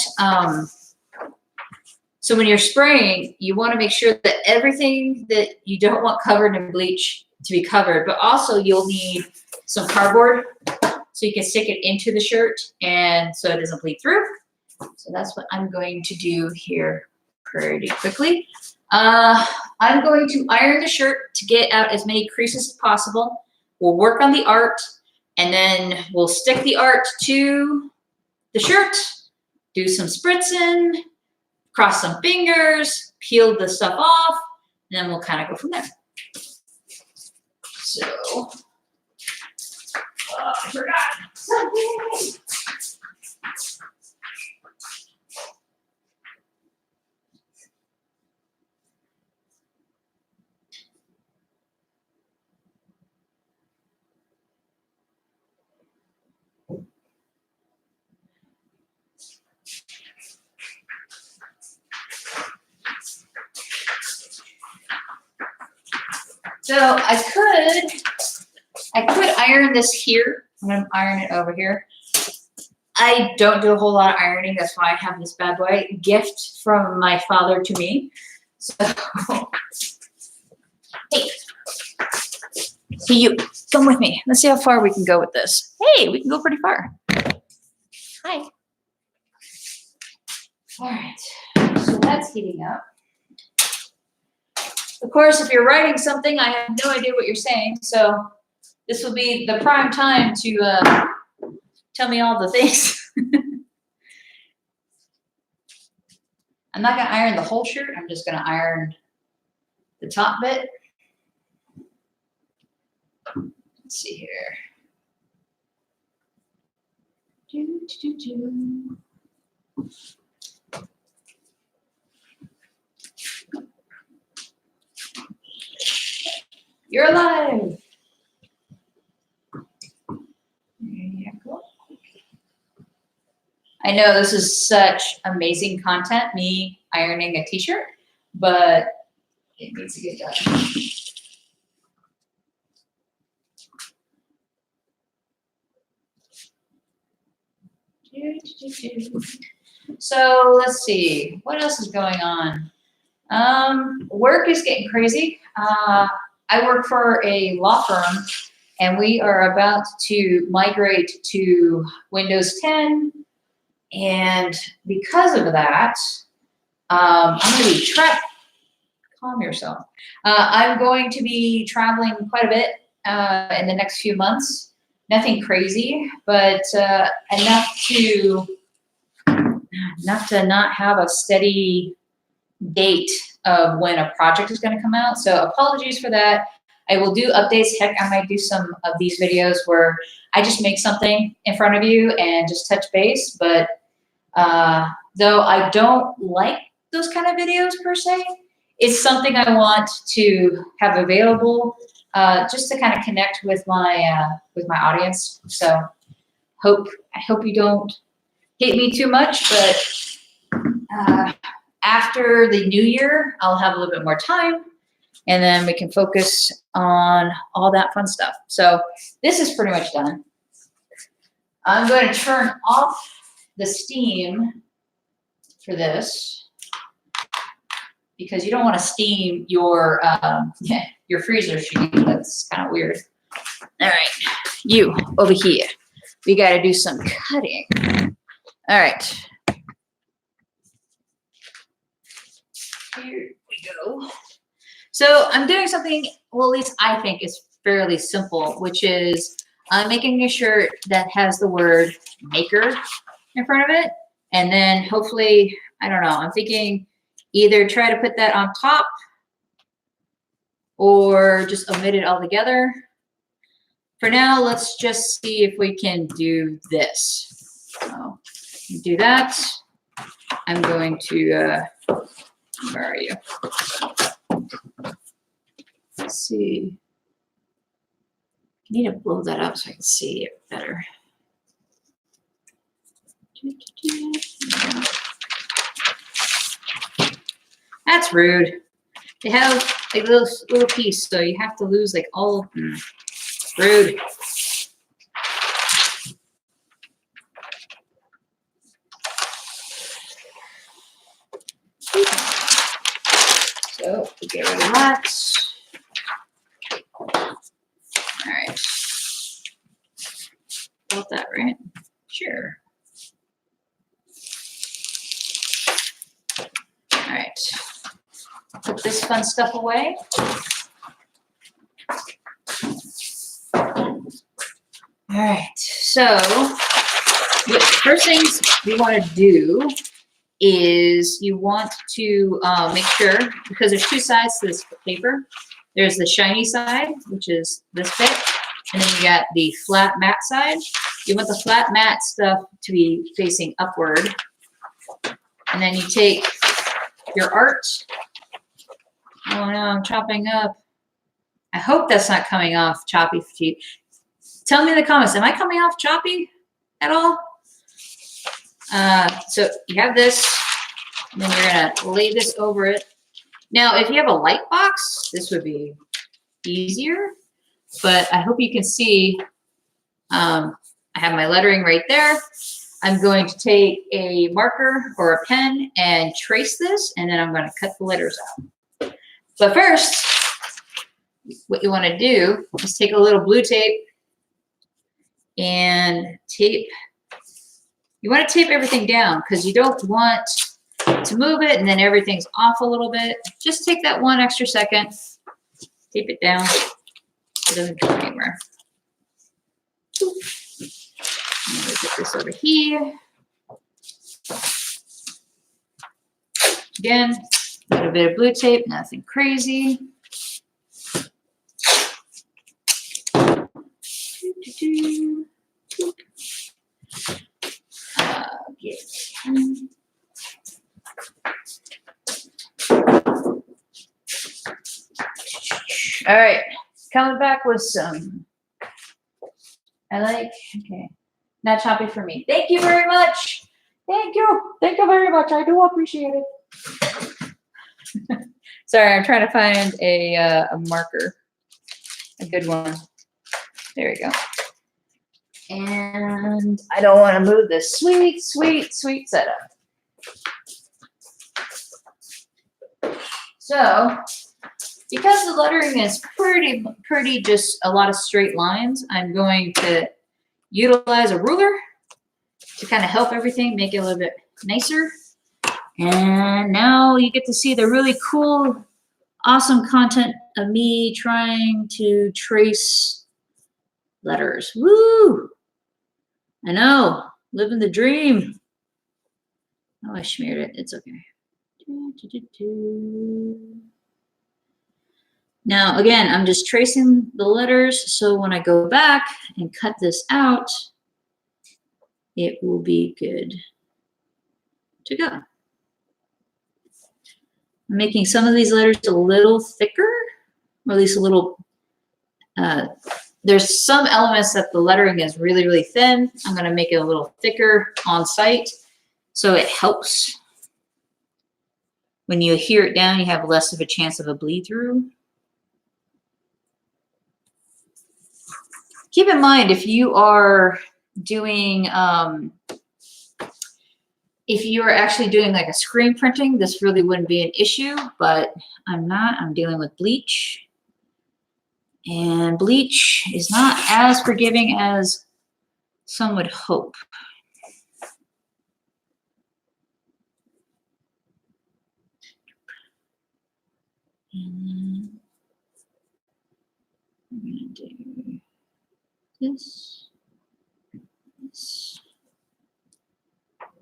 so when you're spraying, you want to make sure that everything that you don't want covered in bleach to be covered, but also you'll need some cardboard so you can stick it into the shirt and so it doesn't bleed through. So that's what I'm going to do here pretty quickly. I'm going to iron the shirt to get out as many creases as possible. We'll work on the art, and then we'll stick the art to the shirt, do some spritzing, cross some fingers, peel the stuff off, and then we'll kind of go from there. So, I forgot something. So I could iron this here. I'm gonna iron it over here. I don't do a whole lot of ironing. That's why I have this bad boy gift from my father to me. So, hey, you come with me. Let's see how far we can go with this. Hey, we can go pretty far. Hi. All right, so that's heating up. Of course, if you're writing something, I have no idea what you're saying, so this will be the prime time to tell me all the things. I'm not going to iron the whole shirt. I'm just going to iron the top bit. Let's see here. You're alive. Yeah, cool. I know this is such amazing content, me ironing a t-shirt, but it needs to get done. So let's see, what else is going on? Work is getting crazy. I work for a law firm, and we are about to migrate to Windows 10. And because of that, I'm going to be calm yourself. I'm going to be traveling quite a bit in the next few months. Nothing crazy, but enough to not have a steady date of when a project is going to come out. So apologies for that. I will do updates. Heck, I might do some of these videos where I just make something in front of you and just touch base. But though I don't like those kind of videos per se, it's something I want to have available just to kind of connect with my audience. So I hope you don't hate me too much, but after the new year, I'll have a little bit more time, and then we can focus on all that fun stuff. So this is pretty much done. I'm going to turn off the steam for this because you don't want to steam your freezer sheet. That's kind of weird. All right, you over here. We got to do some cutting. All right. Here we go. So I'm doing something, well, at least I think is fairly simple, which is I'm making a shirt that has the word maker in front of it. And then hopefully, I don't know, I'm thinking either try to put that on top or just omit it altogether. For now, let's just see if we can do this. So do that. I'm going to, where are you? Let's see. I need to blow that up so I can see it better. That's rude. They have a little piece, so you have to lose like all of them. Rude. So we get rid of that. All right. Got that right? Sure. All right. Put this fun stuff away. All right. So the first things we want to do is you want to make sure, because there's two sides to this paper. There's the shiny side, which is this bit, and then you got the flat matte side. You want the flat matte stuff to be facing upward. And then you take your art. Oh no, I'm chopping up. I hope that's not coming off choppy for you. Tell me in the comments, am I coming off choppy at all? So you have this, and then you're gonna lay this over it. Now, if you have a light box, this would be easier, but I hope you can see, I have my lettering right there. I'm going to take a marker or a pen and trace this, and then I'm going to cut the letters out. But first, what you want to do is take a little blue tape and tape. You want to tape everything down because you don't want to move it and then everything's off a little bit. Just take that 1 extra second, tape it down. It doesn't go anywhere. I'm going to put this over here. Again, a little bit of blue tape, nothing crazy. All right, coming back with some, okay, not choppy for me. Thank you very much. Thank you very much. I do appreciate it. Sorry, I'm trying to find a marker, a good one. There we go. And I don't want to move this sweet, sweet, sweet setup. So, because the lettering is pretty just a lot of straight lines, I'm going to utilize a ruler to kind of help everything, make it a little bit nicer. And now you get to see the really cool, awesome content of me trying to trace letters. Woo! I know, living the dream. Oh, I smeared it. It's okay. Now, again, I'm just tracing the letters, so when I go back and cut this out, it will be good to go. I'm making some of these letters a little thicker, or at least a little There's some elements that the lettering is really, really thin. I'm going to make it a little thicker on site, so it helps. When you adhere it down, you have less of a chance of a bleed through. Keep in mind, if you are doing, if you are actually doing like a screen printing, this really wouldn't be an issue, but I'm not. I'm dealing with bleach. And bleach is not as forgiving as some would hope. And then I'm going to do this.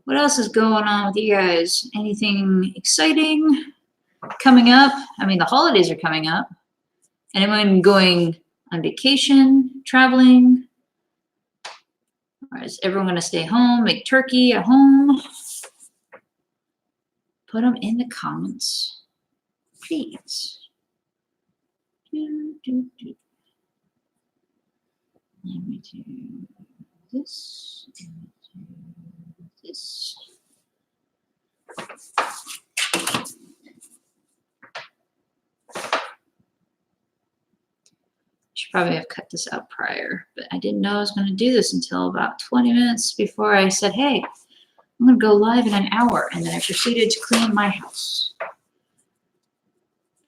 What else is going on with you guys? Anything exciting coming up? I mean, the holidays are coming up. Anyone going on vacation, traveling? Or is everyone going to stay home, make turkey at home? Put them in the comments, please. Let me do this. This. Should probably have cut this out prior, but I didn't know I was going to do this until about 20 minutes before I said, hey, I'm going to go live in an hour, and then I proceeded to clean my house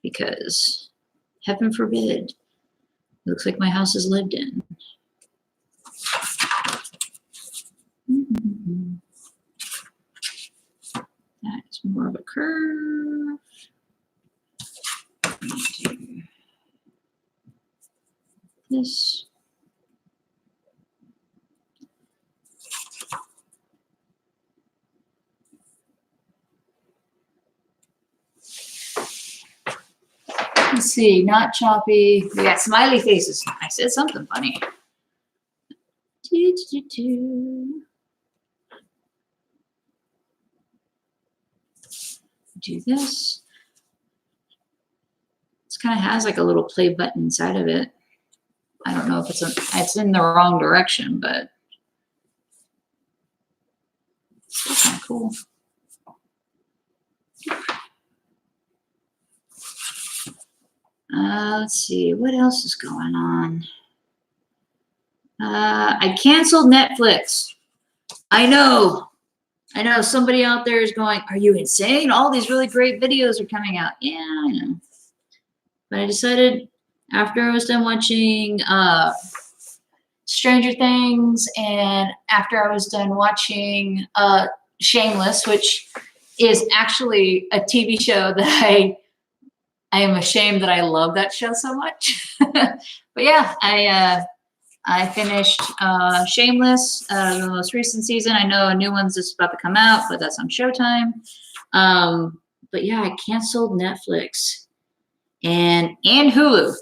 because heaven forbid, it looks like my house is lived in. That is more of a curve. Do this. Let's see, not choppy. We got smiley faces. I said something funny. Do this. This kind of has like a little play button inside of it. I don't know if it's in the wrong direction, but it's kind of cool. Let's see, what else is going on? I canceled Netflix. I know somebody out there is going, are you insane? All these really great videos are coming out. Yeah, I know. But I decided after I was done watching Stranger Things and after I was done watching Shameless, which is actually a TV show that I am ashamed that I love that show so much. But yeah, I finished Shameless, the most recent season. I know a new one's just about to come out, but that's on Showtime. But yeah, I canceled Netflix and Hulu.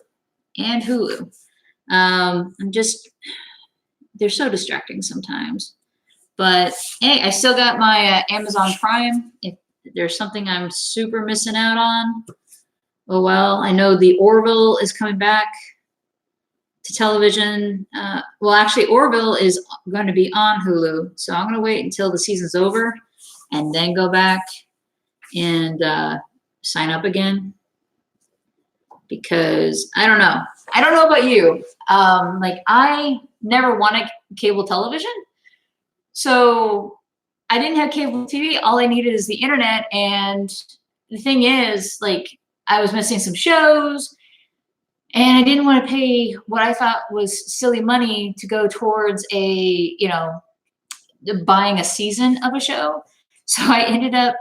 They're so distracting sometimes. But hey, I still got my Amazon Prime. If there's something I'm super missing out on, oh well. I know the Orville is coming back to television. Well, actually, Orville is going to be on Hulu, so I'm going to wait until the season's over and then go back and sign up again. Because I don't know about you. Like I never wanted cable television. So I didn't have cable TV. All I needed is the internet. And the thing is, like, I was missing some shows and I didn't want to pay what I thought was silly money to go towards buying a season of a show. So I ended up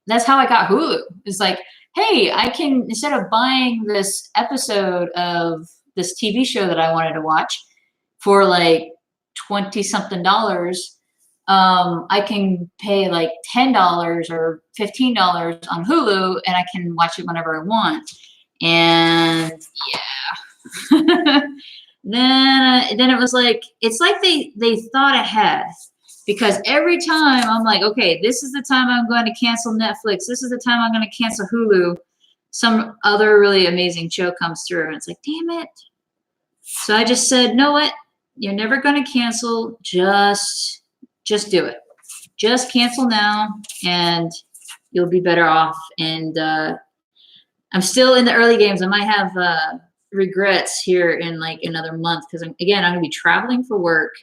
that's how I got Hulu. It's like, hey, I can, instead of buying this episode of this TV show that I wanted to watch for like $20-something, I can pay like $10 or $15 on Hulu and I can watch it whenever I want. And yeah, then it was like, it's like they thought ahead. Because every time I'm like, okay, this is the time I'm going to cancel Netflix. This is the time I'm going to cancel Hulu. Some other really amazing show comes through. And it's like, damn it. So I just said, know what? You're never going to cancel. Just do it. Just cancel now and you'll be better off. And I'm still in the early games. I might have regrets here in like another month because I'm going to be traveling for work.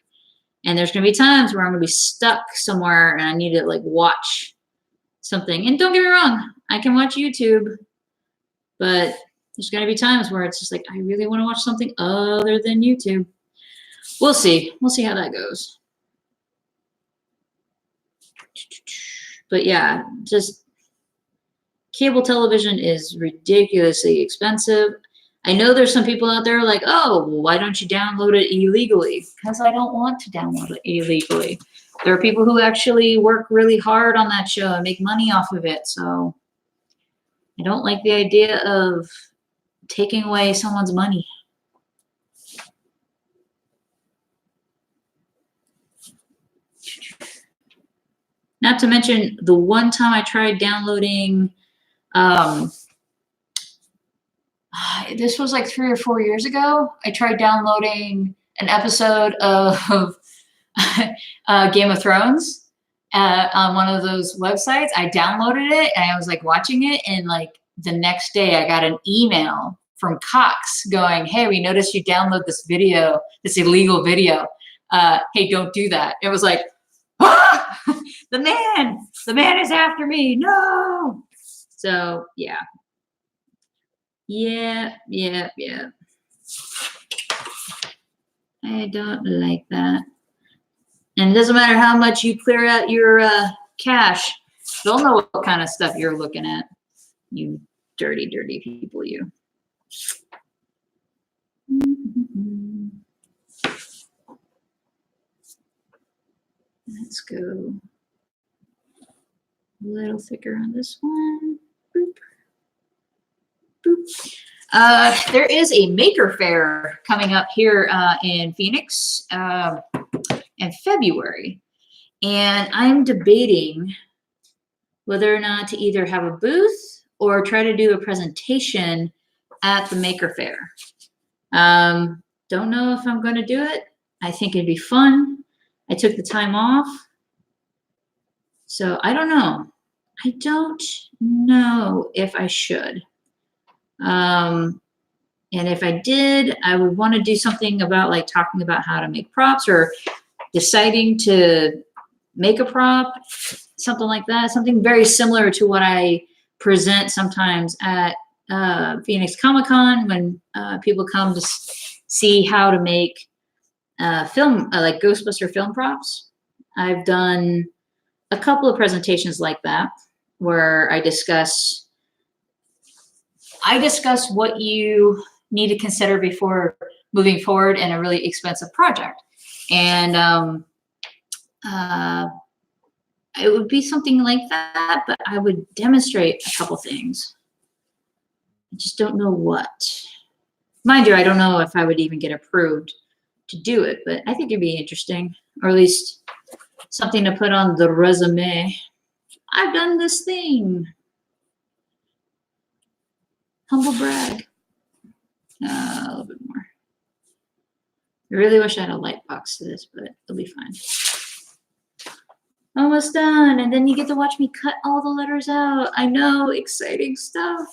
And there's going to be times where I'm going to be stuck somewhere and I need to like watch something. And don't get me wrong, I can watch YouTube, but there's going to be times where it's just like, I really want to watch something other than YouTube. We'll see. We'll see how that goes. But yeah, just cable television is ridiculously expensive. I know there's some people out there like, oh, well, why don't you download it illegally? Because I don't want to download it illegally. There are people who actually work really hard on that show and make money off of it. So I don't like the idea of taking away someone's money. Not to mention the one time I tried downloading, this was like 3 or 4 years ago. I tried downloading an episode of Game of Thrones on one of those websites. I downloaded it and I was like watching it, and like the next day I got an email from Cox going, hey, we noticed you download this video, this illegal video. Hey, don't do that. It was like, ah! the man is after me. No. So yeah. Yeah. I don't like that. And it doesn't matter how much you clear out your cache, they'll know what kind of stuff you're looking at. You dirty, dirty people, you. Let's go a little thicker on this one. Boop. Boop. There is a maker fair coming up here in Phoenix in February. And I'm debating whether or not to either have a booth or try to do a presentation at the maker fair. Don't know if I'm going to do it. I think it'd be fun. I took the time off. So I don't know. I don't know if I should. And if I did, I would want to do something about like talking about how to make props or deciding to make a prop, something like that. Something very similar to what I present sometimes at Phoenix Comic-Con when people come to see how to make film, like Ghostbuster film props. I've done a couple of presentations like that where I discuss what you need to consider before moving forward in a really expensive project. And it would be something like that, but I would demonstrate a couple things. I just don't know what. Mind you, I don't know if I would even get approved to do it, but I think it'd be interesting, or at least something to put on the resume. I've done this thing. Humble brag. A little bit more. I really wish I had a light box to this, but it'll be fine. Almost done. And then you get to watch me cut all the letters out. I know, exciting stuff.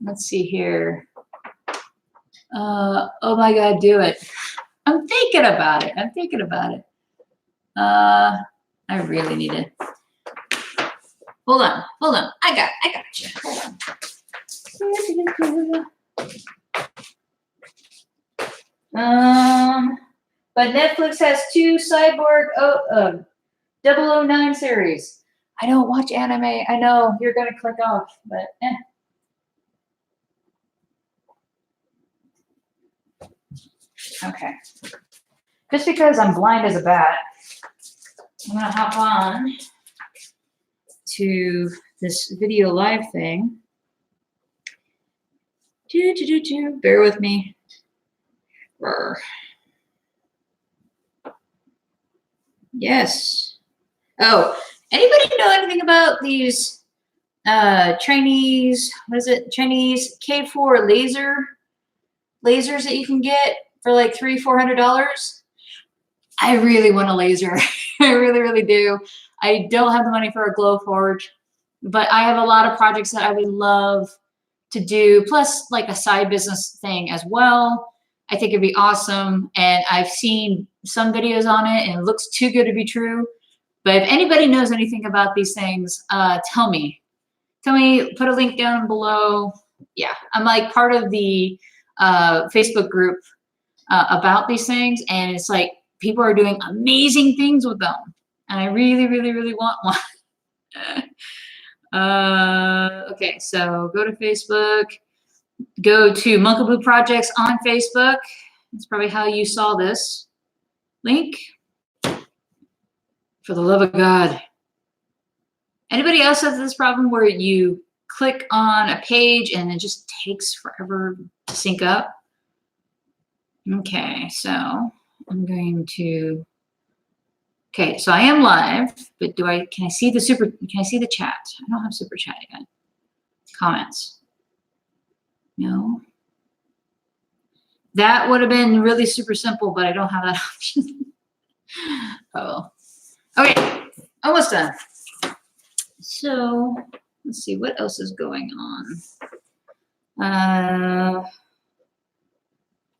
Let's see here. Oh my God, do it. I'm thinking about it. I really need it. Hold on. I got you. Hold on. But Netflix has 2 Cyborg 009 series. I don't watch anime. I know you're gonna click off, but Okay. Just because I'm blind as a bat, I'm gonna hop on to this video live thing. Bear with me. Rawr. Yes. Oh, anybody know anything about these Chinese, Chinese K4 laser lasers that you can get for like $300-400. I really want a laser. I really, really do. I don't have the money for a glow forge, but I have a lot of projects that I would love to do, plus like a side business thing as well. I think it'd be awesome. And I've seen some videos on it and it looks too good to be true. But if anybody knows anything about these things, tell me. Tell me, put a link down below. Yeah, I'm like part of the Facebook group about these things. And it's like people are doing amazing things with them. And I really, really, really want one. Okay, so go to Facebook. Go to Monkaboo Projects on Facebook. That's probably how you saw this link. For the love of God. Anybody else has this problem where you click on a page and it just takes forever to sync up? Okay, so I'm going to, okay, so I am live, but can I see the chat? I don't have super chat yet. Comments. No. That would have been really super simple, but I don't have that option. Oh. Okay, almost done. So let's see what else is going on. I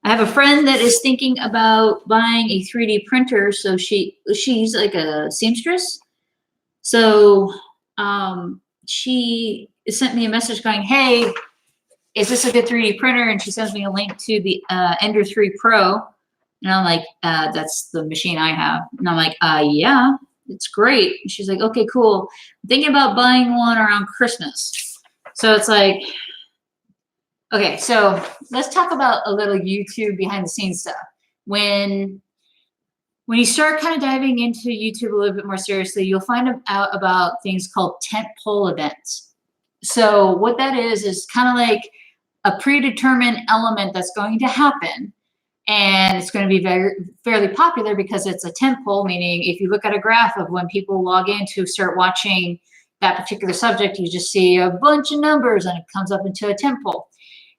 have a friend that is thinking about buying a 3D printer. So she's like a seamstress. So she sent me a message going, hey, is this a good 3D printer? And she sends me a link to the Ender 3 Pro. And I'm like, that's the machine I have. And I'm like, yeah, it's great. And she's like, okay, cool. I'm thinking about buying one around Christmas. So it's like, okay, so let's talk about a little YouTube behind the scenes stuff. When you start kind of diving into YouTube a little bit more seriously, you'll find out about things called tentpole events. So what that is kind of like a predetermined element that's going to happen. And it's going to be fairly popular because it's a tentpole, meaning if you look at a graph of when people log in to start watching that particular subject, you just see a bunch of numbers and it comes up into a tentpole.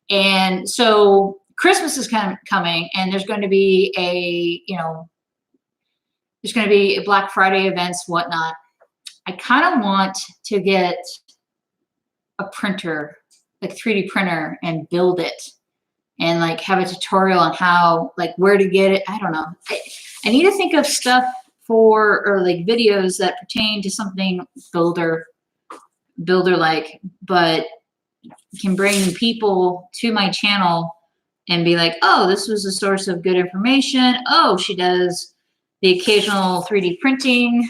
And so Christmas is kind of coming, and there's going to be there's going to be Black Friday events, whatnot. I kind of want to get a printer, like 3D printer, and build it. And like have a tutorial on how, like where to get it. I don't know. I need to think of stuff or like videos that pertain to something builder-like, but can bring people to my channel and be like, oh, this was a source of good information. Oh, she does the occasional 3D printing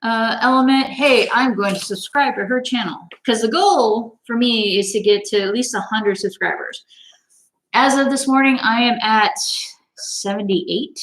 element. Hey, I'm going to subscribe to her channel. Because the goal for me is to get to at least 100 subscribers. As of this morning, I am at 78.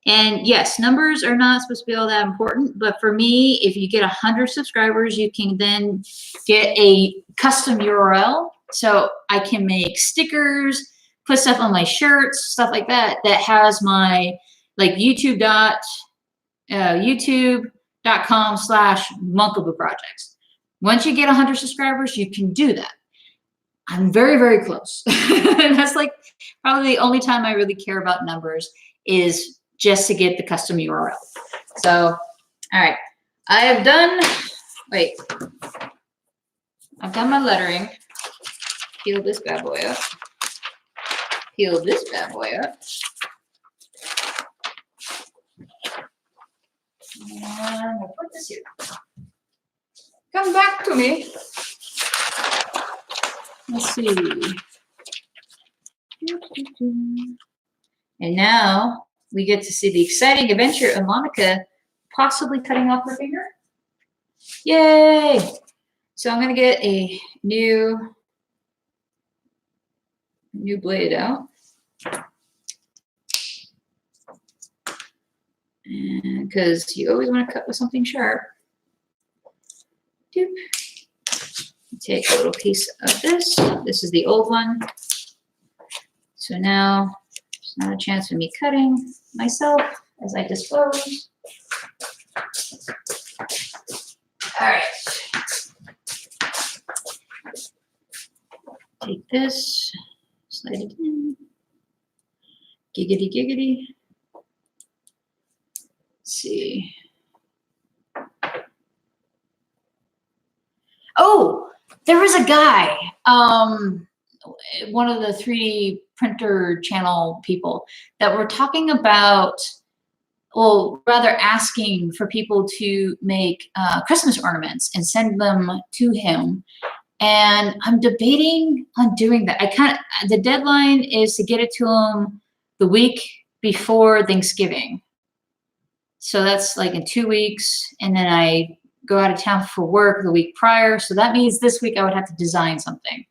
And yes, numbers are not supposed to be all that important, but for me, if you get 100 subscribers, you can then get a custom URL. So I can make stickers, put stuff on my shirts, stuff like that, that has my like youtube.com/Monkaboo projects. Once you get 100 subscribers, you can do that. I'm very, very close. And that's like probably the only time I really care about numbers is just to get the custom URL. So, all right. I have done, wait. I've done my lettering. Peel this bad boy up. Peel this bad boy up. And I'll put this here. Come back to me. Let's see. And now we get to see the exciting adventure of Monica possibly cutting off her finger. Yay! So I'm going to get a new blade out. And because you always want to cut with something sharp. Doop. Take a little piece of this. This is the old one. So now there's not a chance of me cutting myself as I dispose. All right. Take this, slide it in. Giggity, giggity. Let's see. Oh, there was a guy, one of the 3D printer channel people that were talking about, well, rather asking for people to make Christmas ornaments and send them to him. And I'm debating on doing that. The deadline is to get it to him the week before Thanksgiving. So that's like in 2 weeks. And then I go out of town for work the week prior. So that means this week I would have to design something.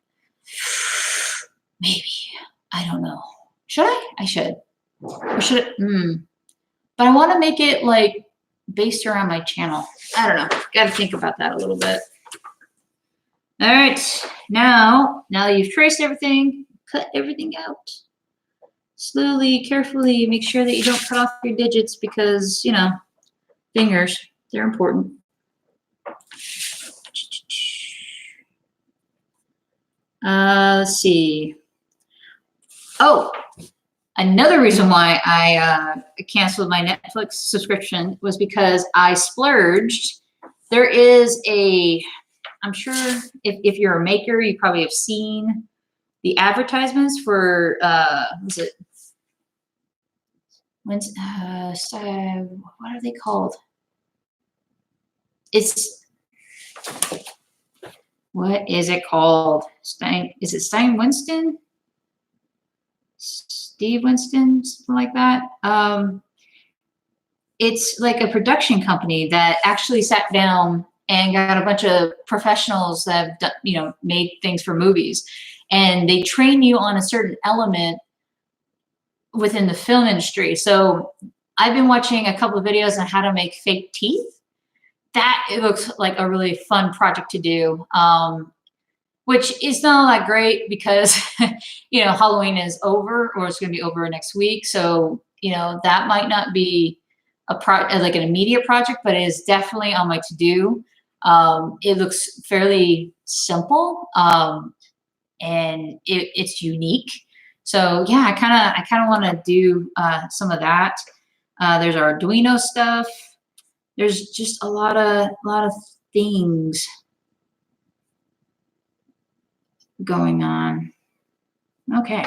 Maybe. I don't know. Should I? I should. Or should it? But I want to make it like based around my channel. I don't know. Got to think about that a little bit. All right. Now that you've traced everything, cut everything out. Slowly, carefully, make sure that you don't cut off your digits because, you know, fingers, they're important. Let's see. Oh, another reason why I canceled my Netflix subscription was because I splurged. There is I'm sure if you're a maker, you probably have seen the advertisements for, was it, what are they called? What is it called? Is it Stein Winston? Steve Winston, something like that. It's like a production company that actually sat down and got a bunch of professionals that have done, you know, made things for movies, and they train you on a certain element within the film industry. So I've been watching a couple of videos on how to make fake teeth. It looks like a really fun project to do, which is not that great because, you know, Halloween is over, or it's going to be over next week. So, you know, that might not be like an immediate project, but it is definitely on my to-do. It looks fairly simple, and it's unique. So yeah, I kind of want to do some of that. There's Arduino stuff. There's just a lot of things going on. Okay.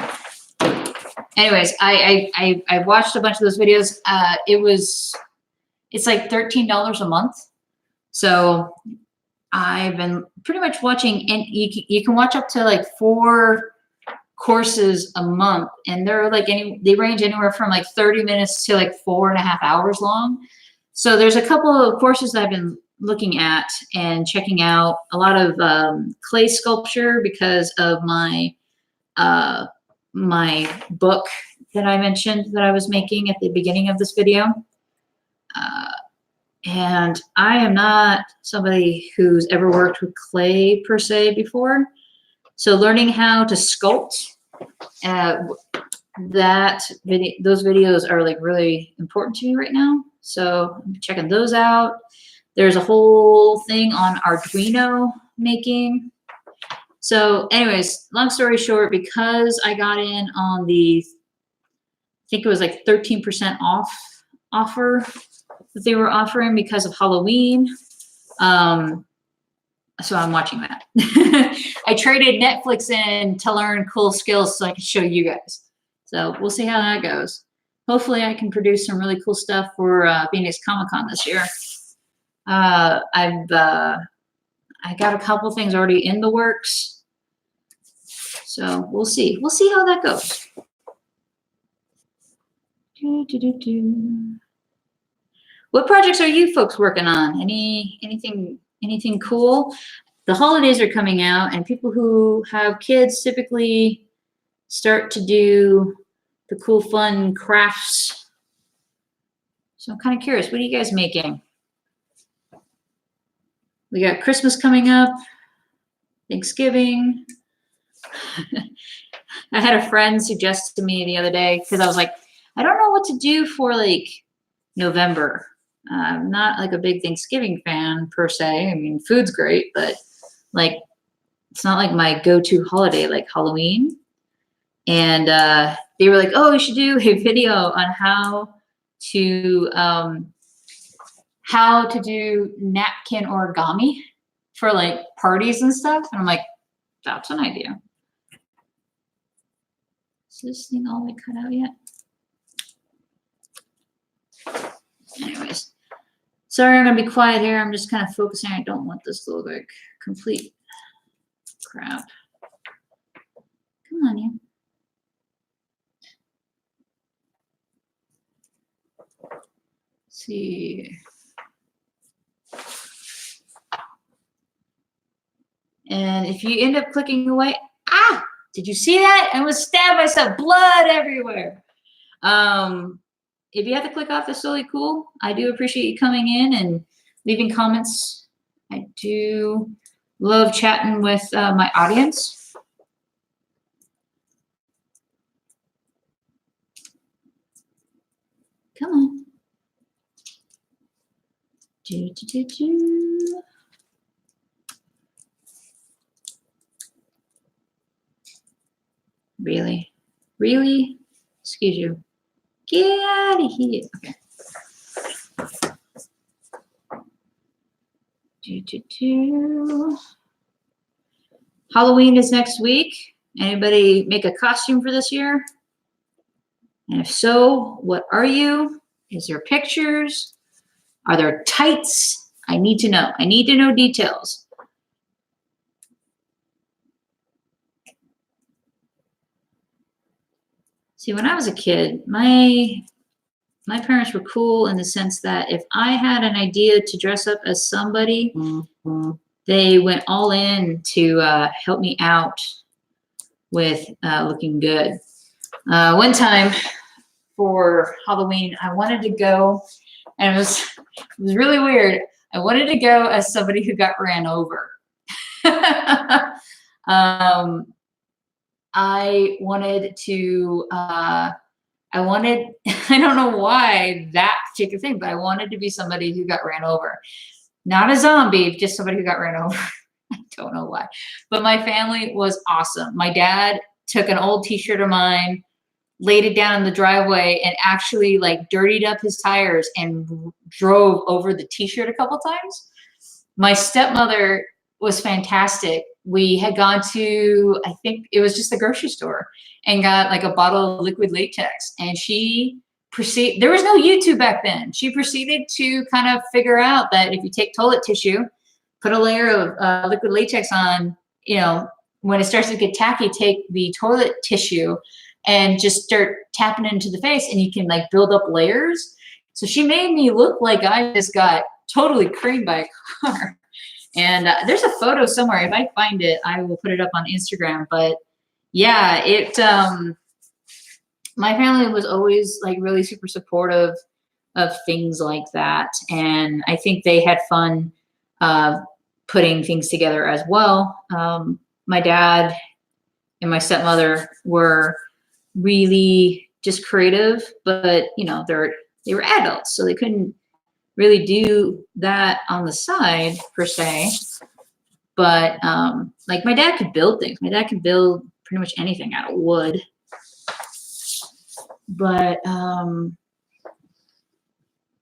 Anyways, I watched a bunch of those videos. It's like $13 a month. So I've been pretty much watching, and you can watch up to like 4 courses a month, and they're like they range anywhere from like 30 minutes to like 4.5 hours long. So there's a couple of courses that I've been looking at and checking out. A lot of clay sculpture because of my my book that I mentioned that I was making at the beginning of this video. And I am not somebody who's ever worked with clay per se before. So learning how to sculpt, those videos are like really important to me right now. So I'm checking those out. There's a whole thing on Arduino making. So anyways, long story short, because I got in on the, I think it was like 13% off offer that they were offering because of Halloween. So I'm watching that. I traded Netflix in to learn cool skills so I can show you guys. So we'll see how that goes. Hopefully I can produce some really cool stuff for Phoenix Comic-Con this year. I got a couple things already in the works. So we'll see. We'll see how that goes. What projects are you folks working on? Anything cool? The holidays are coming out, and people who have kids typically start to do the cool, fun crafts. So I'm kind of curious, what are you guys making? We got Christmas coming up, Thanksgiving. I had a friend suggest to me the other day, because I was like, I don't know what to do for like November. I'm not like a big Thanksgiving fan per se. I mean, food's great, but it's not like my go-to holiday like Halloween. And they were like, oh, you should do a video on how to do napkin origami for like parties and stuff. And I'm like, that's an idea. Is this thing all the way cut out yet? Anyways, sorry, I'm gonna be quiet here. I'm just kind of focusing. I don't want this to look like complete crap. Come on, you. Let's see. And if you end up clicking away, did you see that? I was stabbed myself, blood everywhere. If you have to click off, that's totally cool. I do appreciate you coming in and leaving comments. I do love chatting with my audience. Come on. Really? Really? Excuse you. Get out of here. Okay. Halloween is next week. Anybody make a costume for this year? And if so, what are you? Is there pictures? Are there tights? I need to know. I need to know details. See, when I was a kid, my parents were cool in the sense that if I had an idea to dress up as somebody, they went all in to help me out with looking good. One time for Halloween, I wanted to go, and it was really weird. I wanted to go as somebody who got ran over. I wanted to, I don't know why that particular thing, but I wanted to be somebody who got ran over. Not a zombie, just somebody who got ran over. I don't know why. But my family was awesome. My dad took an old t-shirt of mine, laid it down in the driveway, and actually like dirtied up his tires and drove over the t-shirt a couple times. My stepmother was fantastic. We had gone to, I think it was just the grocery store, and got like a bottle of liquid latex. And she proceeded, there was no YouTube back then. She proceeded to kind of figure out that if you take toilet tissue, put a layer of liquid latex on, you know, when it starts to get tacky, take the toilet tissue and just start tapping it into the face, and you can like build up layers. So she made me look like I just got totally creamed by a car. And there's a photo somewhere. If I find it, I will put it up on Instagram. But yeah, my family was always like really super supportive of things like that. And I think they had fun putting things together as well. My dad and my stepmother were really just creative, but you know, they were adults, so they couldn't really do that on the side per se. But like my dad could build things. My dad could build pretty much anything out of wood. But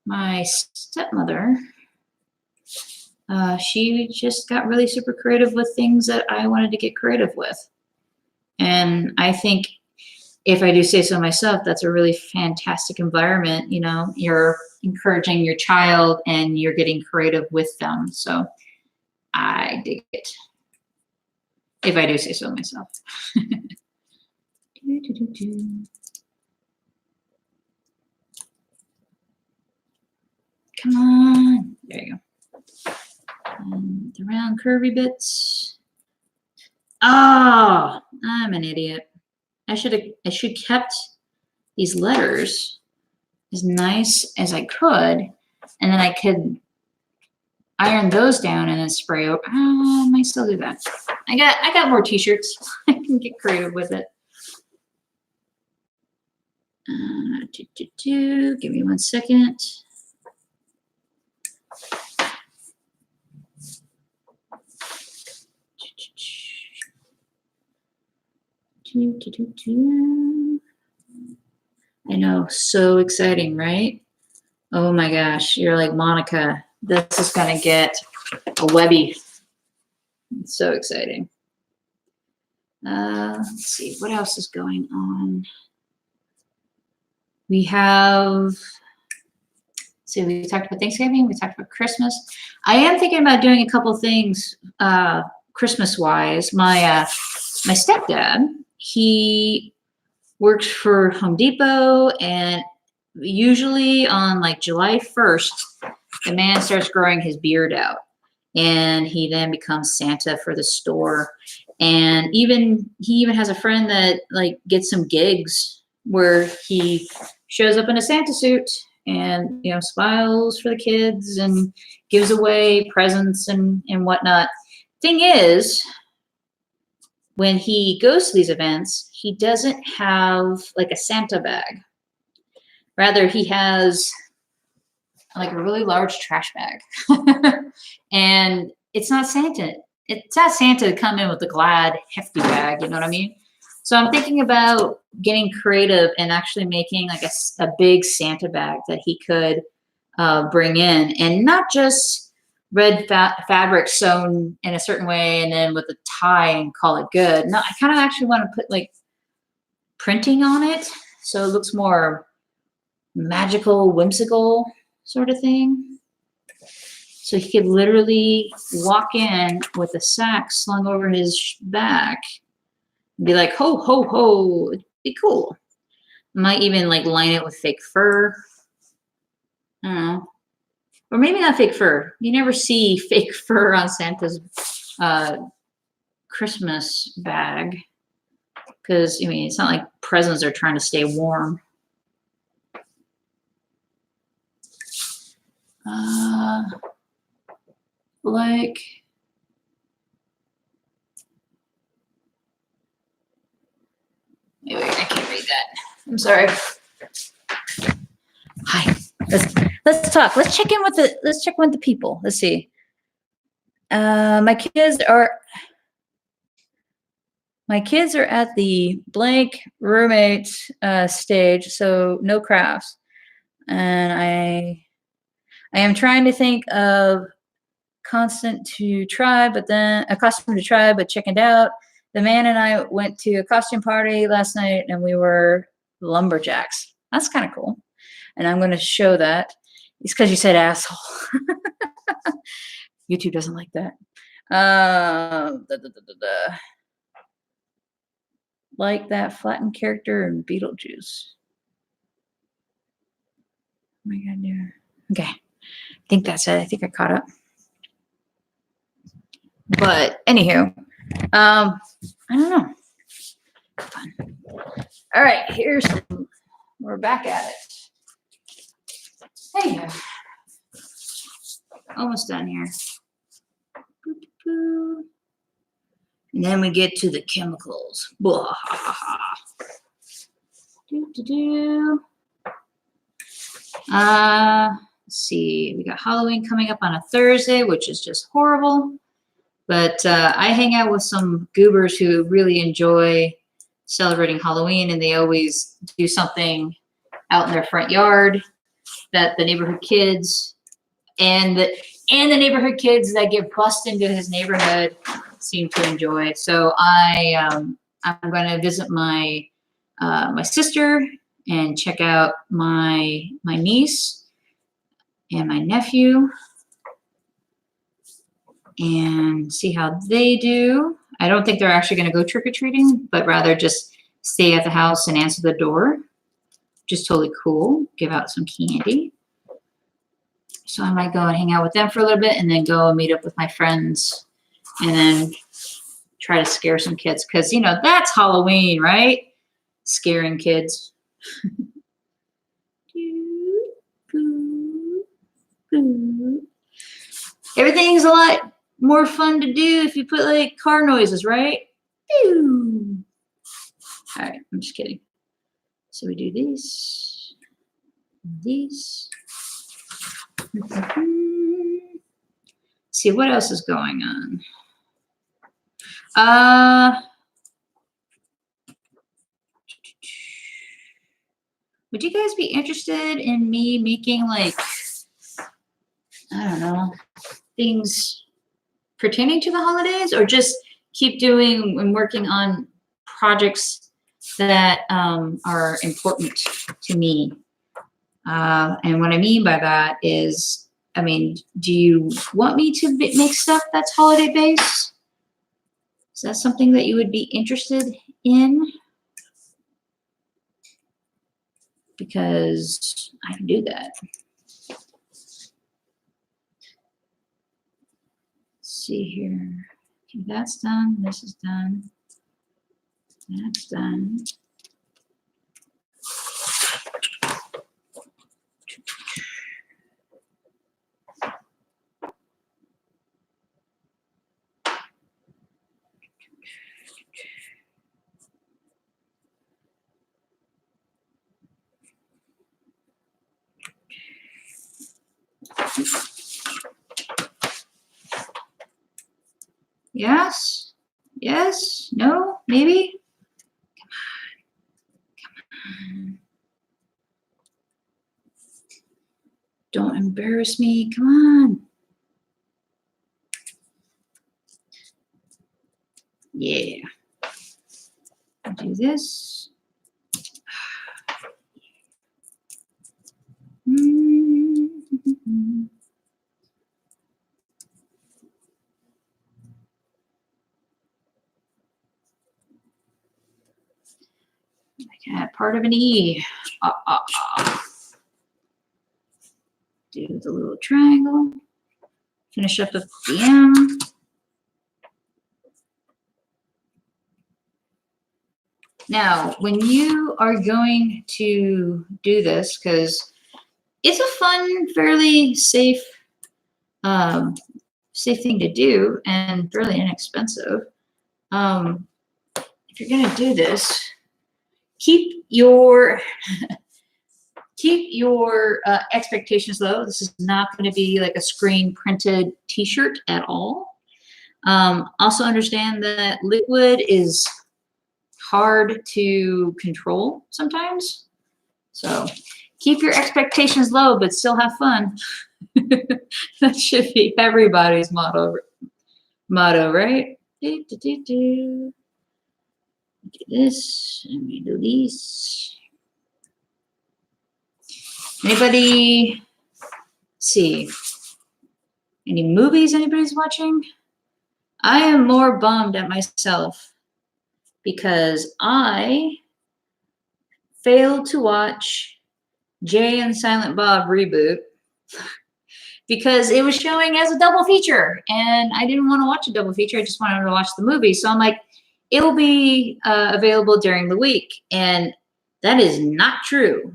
my stepmother, she just got really super creative with things that I wanted to get creative with. And I think, if I do say so myself, that's a really fantastic environment. You know, you're encouraging your child and you're getting creative with them. So I dig it, if I do say so myself. Come on. There you go. And the round curvy bits. Oh, I'm an idiot. I should kept these letters as nice as I could, and then I could iron those down and then spray over. I might still do that. I got more t-shirts. I can get creative with it. Give me 1 second. I know, so exciting, right? Oh my gosh, you're like, Monica, this is gonna get a Webby. It's so exciting. Let's see, what else is going on? We have, see, we talked about Thanksgiving, we talked about Christmas. I am thinking about doing a couple things Christmas-wise. My stepdad, he works for Home Depot, and usually on like July 1st, the man starts growing his beard out, and he then becomes Santa for the store. And he even has a friend that like gets some gigs where he shows up in a Santa suit and, you know, smiles for the kids and gives away presents and whatnot. Thing is, when he goes to these events, he doesn't have like a Santa bag. Rather, he has like a really large trash bag. And it's not Santa. It's not Santa to come in with a Glad hefty bag, you know what I mean? So I'm thinking about getting creative and actually making like a big Santa bag that he could bring in, and not just red fabric sewn in a certain way and then with a tie and call it good. No, I kind of actually want to put like printing on it so it looks more magical, whimsical sort of thing. So he could literally walk in with a sack slung over his back and be like, ho, ho, ho. It'd be cool. Might even like line it with fake fur. I don't know. Or maybe not fake fur. You never see fake fur on Santa's Christmas bag. Because, I mean, it's not like presents are trying to stay warm. Like, wait, I can't read that. I'm sorry. Hi. Let's talk. Let's check in with the people. Let's see. My kids are at the blank roommate stage, so no crafts. And I am trying to think of costume to try, but chickened out. The man and I went to a costume party last night, and we were lumberjacks. That's kind of cool. And I'm going to show that. It's because you said asshole. YouTube doesn't like that. Like that flattened character in Beetlejuice. Oh my God, yeah. Okay. I think that's it. I think I caught up. But anywho, I don't know. Fun. All right, we're back at it. Hey, almost done here. And then we get to the chemicals. Let's see, we got Halloween coming up on a Thursday, which is just horrible. But I hang out with some goobers who really enjoy celebrating Halloween, and they always do something out in their front yard that the neighborhood kids and the neighborhood kids that get bussed into his neighborhood seem to enjoy. So I'm going to visit my my sister and check out my niece and my nephew and see how they do. I don't think they're actually going to go trick-or-treating, but rather just stay at the house and answer the door, which is totally cool. Give out some candy. So I might go and hang out with them for a little bit and then go and meet up with my friends and then try to scare some kids. Because, you know, that's Halloween, right? Scaring kids. Everything's a lot more fun to do if you put like car noises, right? All right, I'm just kidding. So we do these. See what else is going on. would you guys be interested in me making like, I don't know, things pertaining to the holidays, or just keep doing and working on projects that are important to me? And what I mean by that is, I mean, do you want me to make stuff that's holiday based? Is that something that you would be interested in? Because I can do that. Let's see here. Okay, that's done. This is done. That's done. Yes? Yes? No? Maybe? Come on. Don't embarrass me. Come on. Yeah. Do this. I got part of an E. Do the little triangle. Finish up with the M. Now, when you are going to do this, because it's a fun, fairly safe, safe thing to do and fairly inexpensive. If you're going to do this, keep your expectations low. This is not going to be like a screen printed t-shirt at all. Also understand that liquid is hard to control sometimes. So keep your expectations low, but still have fun. That should be everybody's motto, right? Do this, and we do these. Anybody see any movies anybody's watching? I am more bummed at myself because I failed to watch Jay and Silent Bob Reboot because it was showing as a double feature, and I didn't want to watch a double feature. I just wanted to watch the movie. So I'm like, it will be available during the week, and that is not true.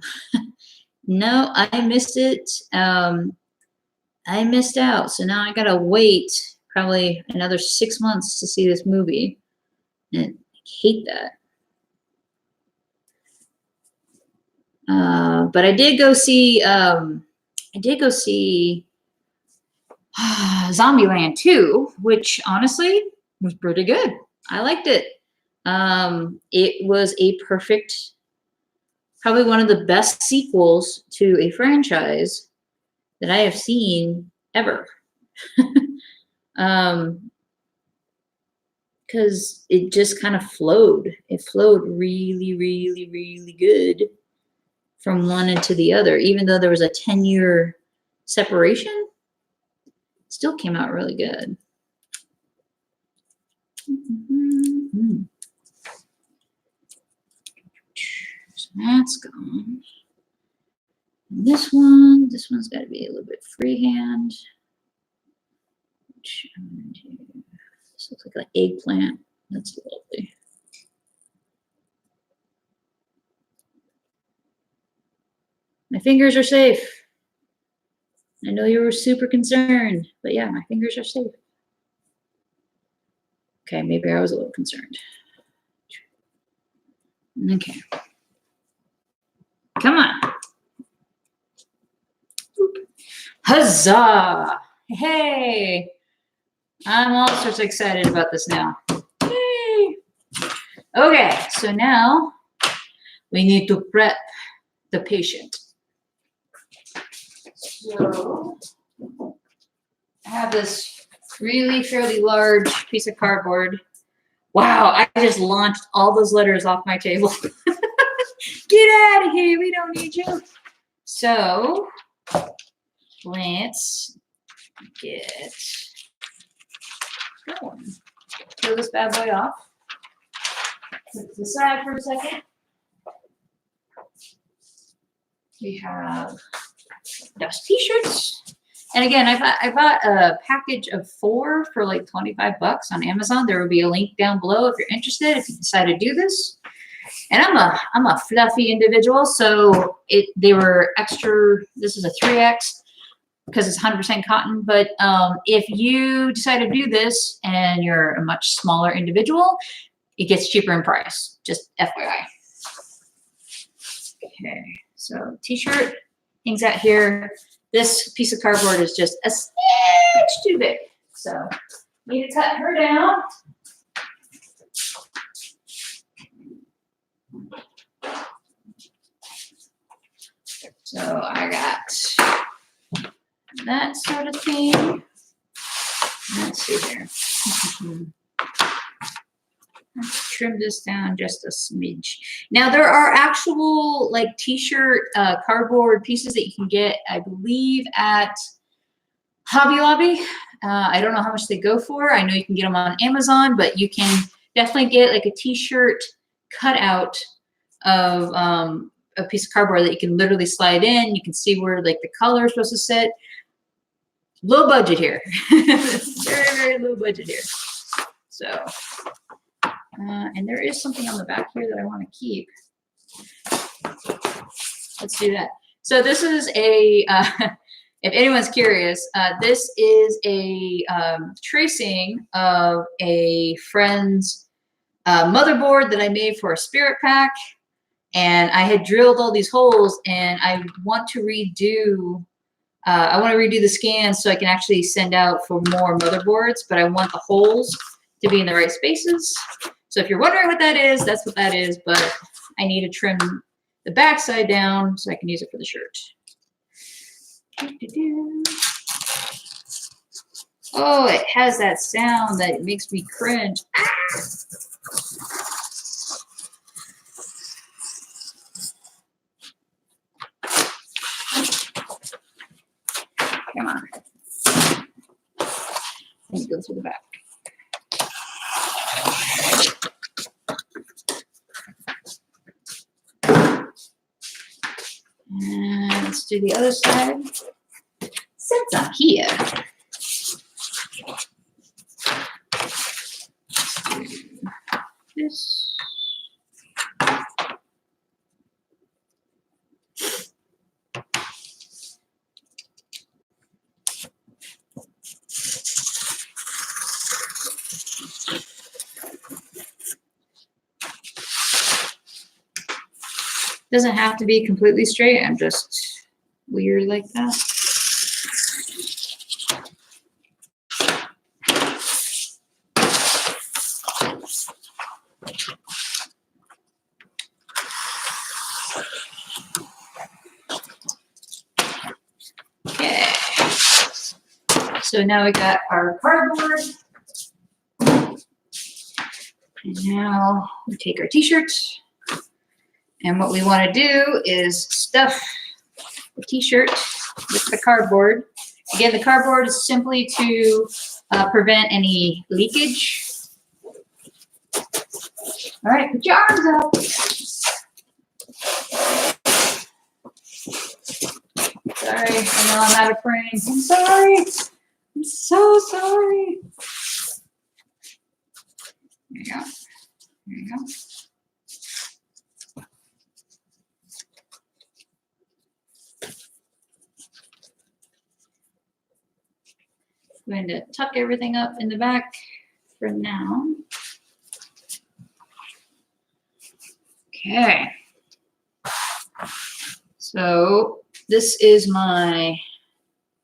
No, I missed it. I missed out. So now I gotta wait probably another 6 months to see this movie, and I hate that. But I did go see. Zombieland 2, which honestly was pretty good. I liked it. It was a perfect, probably one of the best sequels to a franchise that I have seen ever. Because it just kind of flowed. It flowed really, really, really good from one into the other. Even though there was a 10-year separation, it still came out really good. So that's gone. And this one's got to be a little bit freehand. Which I'm going to do. This looks like an eggplant. That's lovely. My fingers are safe. I know you were super concerned, but yeah, my fingers are safe. Okay, maybe I was a little concerned. Okay. Come on. Huzzah! Hey! I'm all sorts of excited about this now. Yay! Okay, so now we need to prep the patient. So I have this really fairly large piece of cardboard. Wow, I just launched all those letters off my table. Get out of here, we don't need you. So let's get going. Peel this bad boy off. Put it to the side for a second. We have Dust t-shirts. And again, I bought a package of 4 for like 25 bucks on Amazon. There will be a link down below if you're interested, if you decide to do this. And I'm a fluffy individual, so they were extra. This is a 3X because it's 100% cotton. But if you decide to do this and you're a much smaller individual, it gets cheaper in price. Just FYI. Okay, so t-shirt hangs out here. This piece of cardboard is just a smidge too big, so need to cut her down. So I got that sort of thing. Let's see here. Let's trim this down just a smidge. Now there are actual like t-shirt cardboard pieces that you can get, I believe, at Hobby Lobby. I don't know how much they go for. I know you can get them on Amazon, but you can definitely get like a t-shirt cutout of a piece of cardboard that you can literally slide in. You can see where like the color is supposed to sit. Low budget here. Very, very low budget here. So, and there is something on the back here that I want to keep. Let's do that. So this is a, if anyone's curious, this is a tracing of a friend's motherboard that I made for a spirit pack. And I had drilled all these holes, and I want to redo the scan so I can actually send out for more motherboards, but I want the holes to be in the right spaces. So if you're wondering what that is, that's what that is, but I need to trim the back side down so I can use it for the shirt. Oh, it has that sound that makes me cringe. Come on. Let me go through the back. And let's do the other side. Since I'm here. This. Doesn't have to be completely straight. I'm just weird like that. Okay. So now we got our cardboard. And now we take our t-shirts. And what we want to do is stuff the t-shirt with the cardboard. Again, the cardboard is simply to prevent any leakage. All right, put your arms up. Sorry, I know I'm out of frame. I'm sorry. I'm so sorry. There you go. There you go. I'm going to tuck everything up in the back for now. Okay. So this is my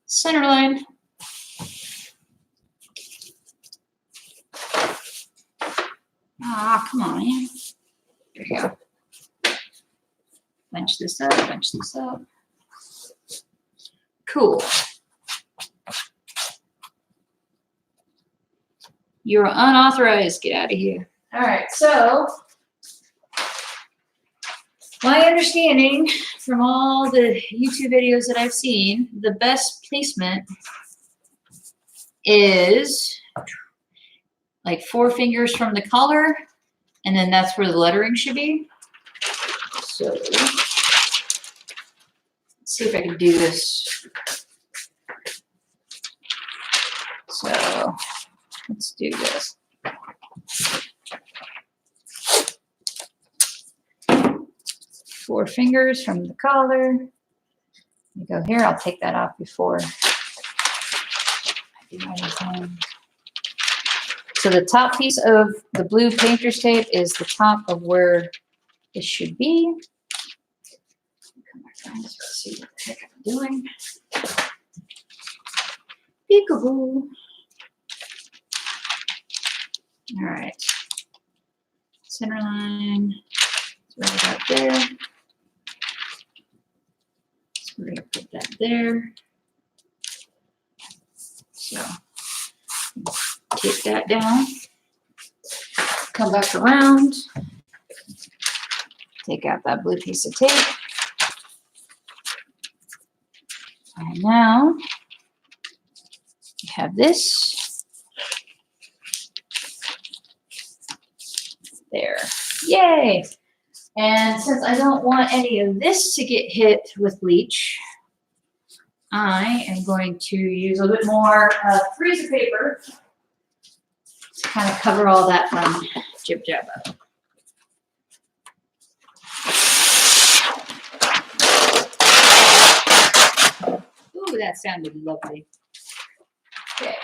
center line. Ah, come on, man. There you go. Bench this up, bench this up. Cool. You're unauthorized. Get out of here. All right, so my understanding from all the YouTube videos that I've seen, the best placement is like 4 fingers from the collar, and then that's where the lettering should be. So let's see if I can do this. So let's do this. Four fingers from the collar. Let me go here. I'll take that off before I do anything. So the top piece of the blue painter's tape is the top of where it should be. Come on, friends. Let's see what the heck I'm doing. Peekaboo. All right. Center line. It's right about there. So we're going to put that there. So take that down. Come back around. Take out that blue piece of tape. And now we have this. There. Yay! And since I don't want any of this to get hit with bleach, I am going to use a little bit more freezer paper to kind of cover all that from jib jab up. Ooh, that sounded lovely. Okay.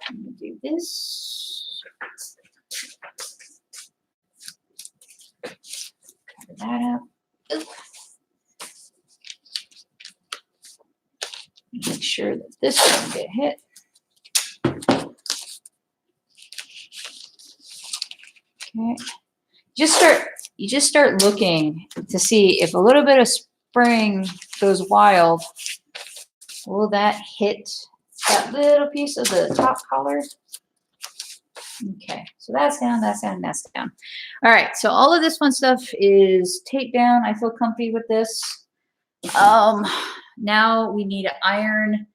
I'm going to do this. Cover that up. Ooh. Make sure that this doesn't get hit. Okay. You just start looking to see if a little bit of spraying goes wild. Will that hit that little piece of the top collar? Okay, so that's down, that's down, that's down. All right, so all of this fun stuff is taped down. I feel comfy with this. Now we need to iron,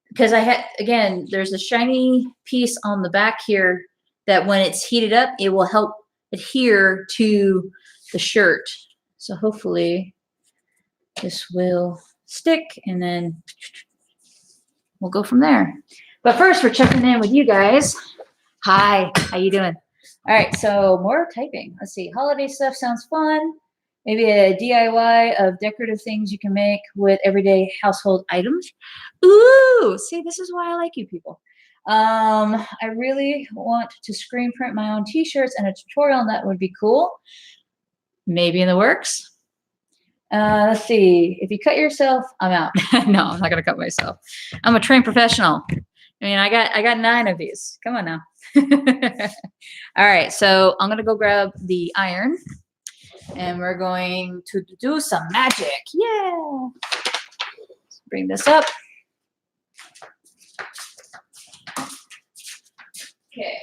because again, there's a shiny piece on the back here that when it's heated up, it will help adhere to the shirt. So hopefully this will stick, and then we'll go from there. But first, we're checking in with you guys. Hi, how you doing? All right, so more typing. Let's see, holiday stuff sounds fun. Maybe a DIY of decorative things you can make with everyday household items. Ooh, see, this is why I like you people. I really want to screen print my own t-shirts, and a tutorial on that would be cool. Maybe in the works. Let's see. If you cut yourself, I'm out. No, I'm not gonna cut myself. I'm a trained professional. I mean, I got 9 of these. Come on now. All right, so I'm gonna go grab the iron, and we're going to do some magic. Yeah. Let's bring this up. Okay.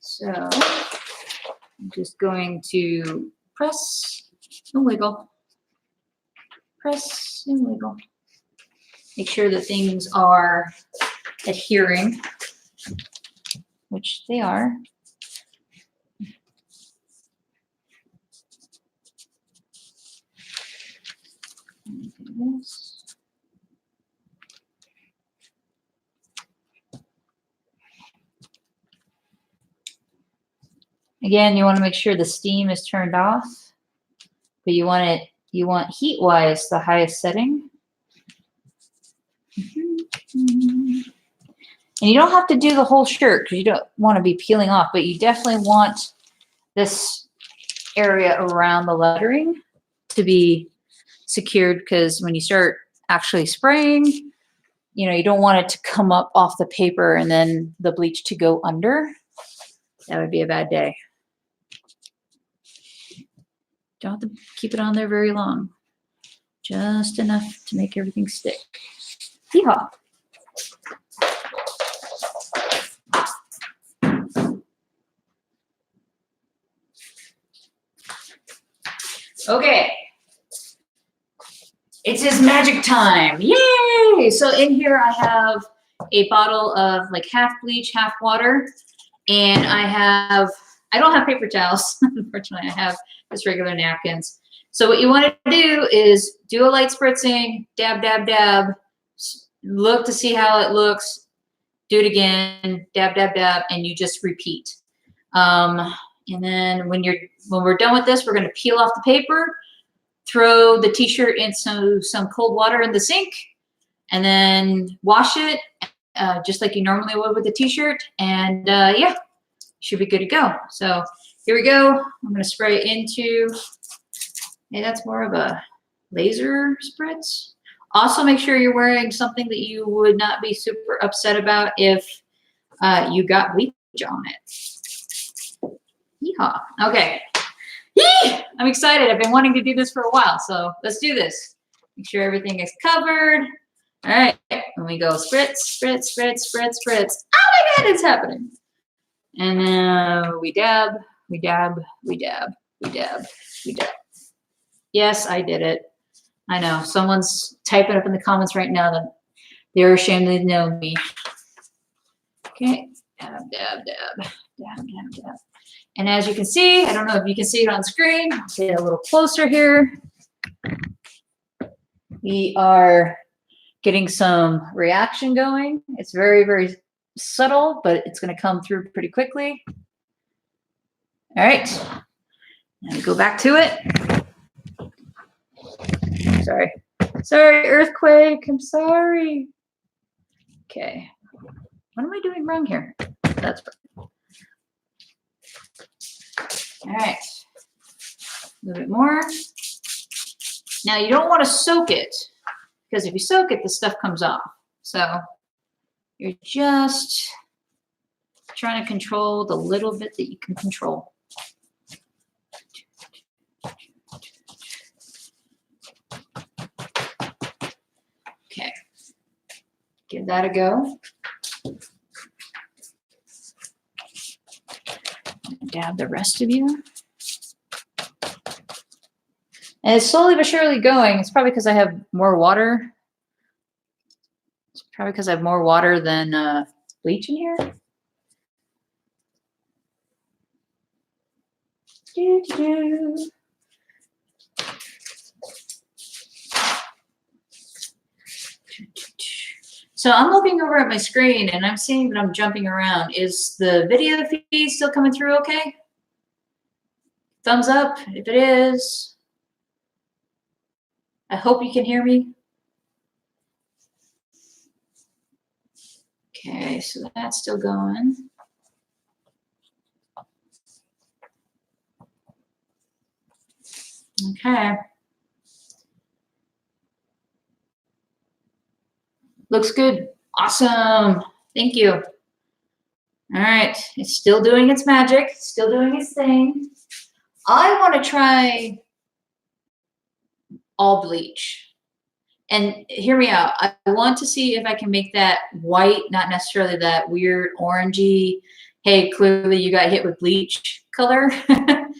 So I'm just going to press and wiggle. Press and wiggle. Make sure that things are adhering, which they are. Do this. Again, you want to make sure the steam is turned off, but you want heat-wise the highest setting. And you don't have to do the whole shirt because you don't want to be peeling off, but you definitely want this area around the lettering to be secured, because when you start actually spraying, you know, you don't want it to come up off the paper and then the bleach to go under. That would be a bad day. Don't have to keep it on there very long. Just enough to make everything stick. Yeehaw. Okay. It's his magic time. Yay! So in here I have a bottle of like half bleach, half water. And I don't have paper towels. Unfortunately, I have just regular napkins. So what you want to do is do a light spritzing, dab, dab, dab. Look to see how it looks. Do it again, dab, dab, dab, and you just repeat. And then when we're done with this, we're going to peel off the paper, throw the T-shirt into some cold water in the sink, and then wash it just like you normally would with a T-shirt. And yeah, should be good to go. So here we go. I'm going to spray it into, hey, that's more of a laser spritz. Also, make sure you're wearing something that you would not be super upset about if you got bleach on it. Yeehaw. Okay. Yee! I'm excited. I've been wanting to do this for a while, so let's do this. Make sure everything is covered. All right. And we go spritz, spritz, spritz, spritz, spritz. Oh my God, it's happening. And then we dab, we dab, we dab, we dab, we dab. Yes, I did it. I know. Someone's typing up in the comments right now that they're ashamed they know me. Okay. Dab, dab, dab, dab, dab, dab. And as you can see, I don't know if you can see it on screen. I'll get a little closer here. We are getting some reaction going. It's very, very subtle, but it's going to come through pretty quickly. All right. Now go back to it. Sorry. Sorry, earthquake. I'm sorry. Okay. What am I doing wrong here? That's perfect. All right. A little bit more. Now you don't want to soak it, because if you soak it, the stuff comes off. So you're just trying to control the little bit that you can control. Okay. Give that a go. Dab the rest of you. And it's slowly but surely going. It's probably because I have more water. It's probably because I have more water than bleach in here. So I'm looking over at my screen and I'm seeing that I'm jumping around. Is the video feed still coming through okay? Thumbs up if it is. I hope you can hear me. Okay, so that's still going. Okay. Looks good. Awesome. Thank you. All right. It's still doing its magic. Still doing its thing. I want to try all bleach. And hear me out. I want to see if I can make that white, not necessarily that weird orangey, hey, clearly you got hit with bleach color. I'm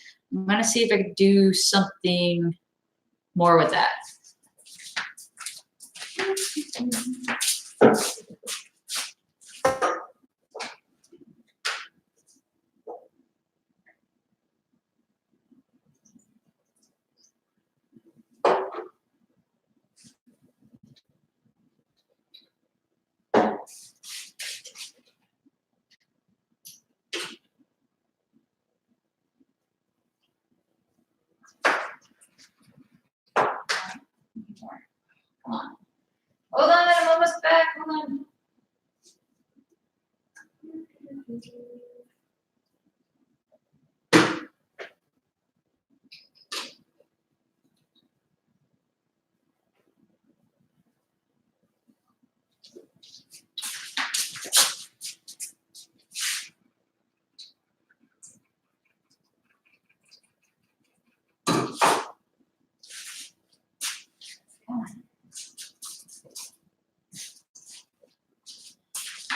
going to see if I can do something more with that. Come on. Hold on, I'm almost back. Hold on. All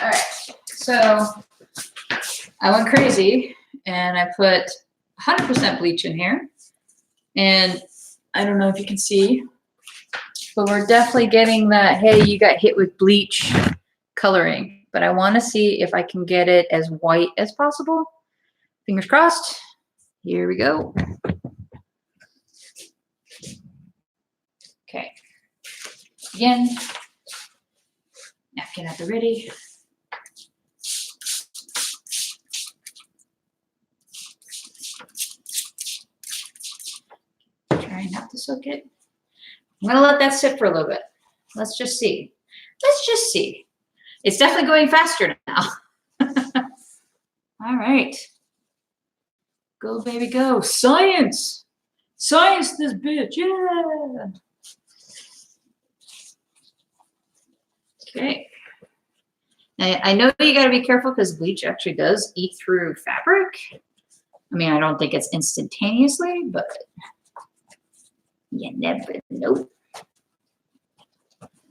right, so I went crazy and I put 100% bleach in here. And I don't know if you can see, but we're definitely getting that, hey, you got hit with bleach coloring. But I want to see if I can get it as white as possible. Fingers crossed. Here we go. Okay. Again, napkin at the ready. Trying not to soak it. I'm gonna let that sit for a little bit. Let's just see. Let's just see. It's definitely going faster now. All right. Go, baby, go. Science. Science this bitch. Yeah. Okay. Now, I know you got to be careful because bleach actually does eat through fabric. I mean, I don't think it's instantaneously, but you never know.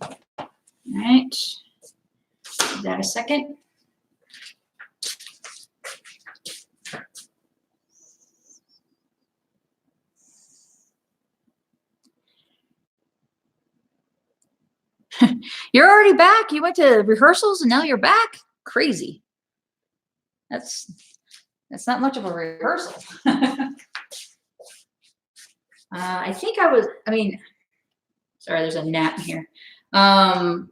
All right. Give that a second. You're already back. You went to rehearsals and now you're back. Crazy. That's not much of a rehearsal. I think sorry, there's a gnat here. I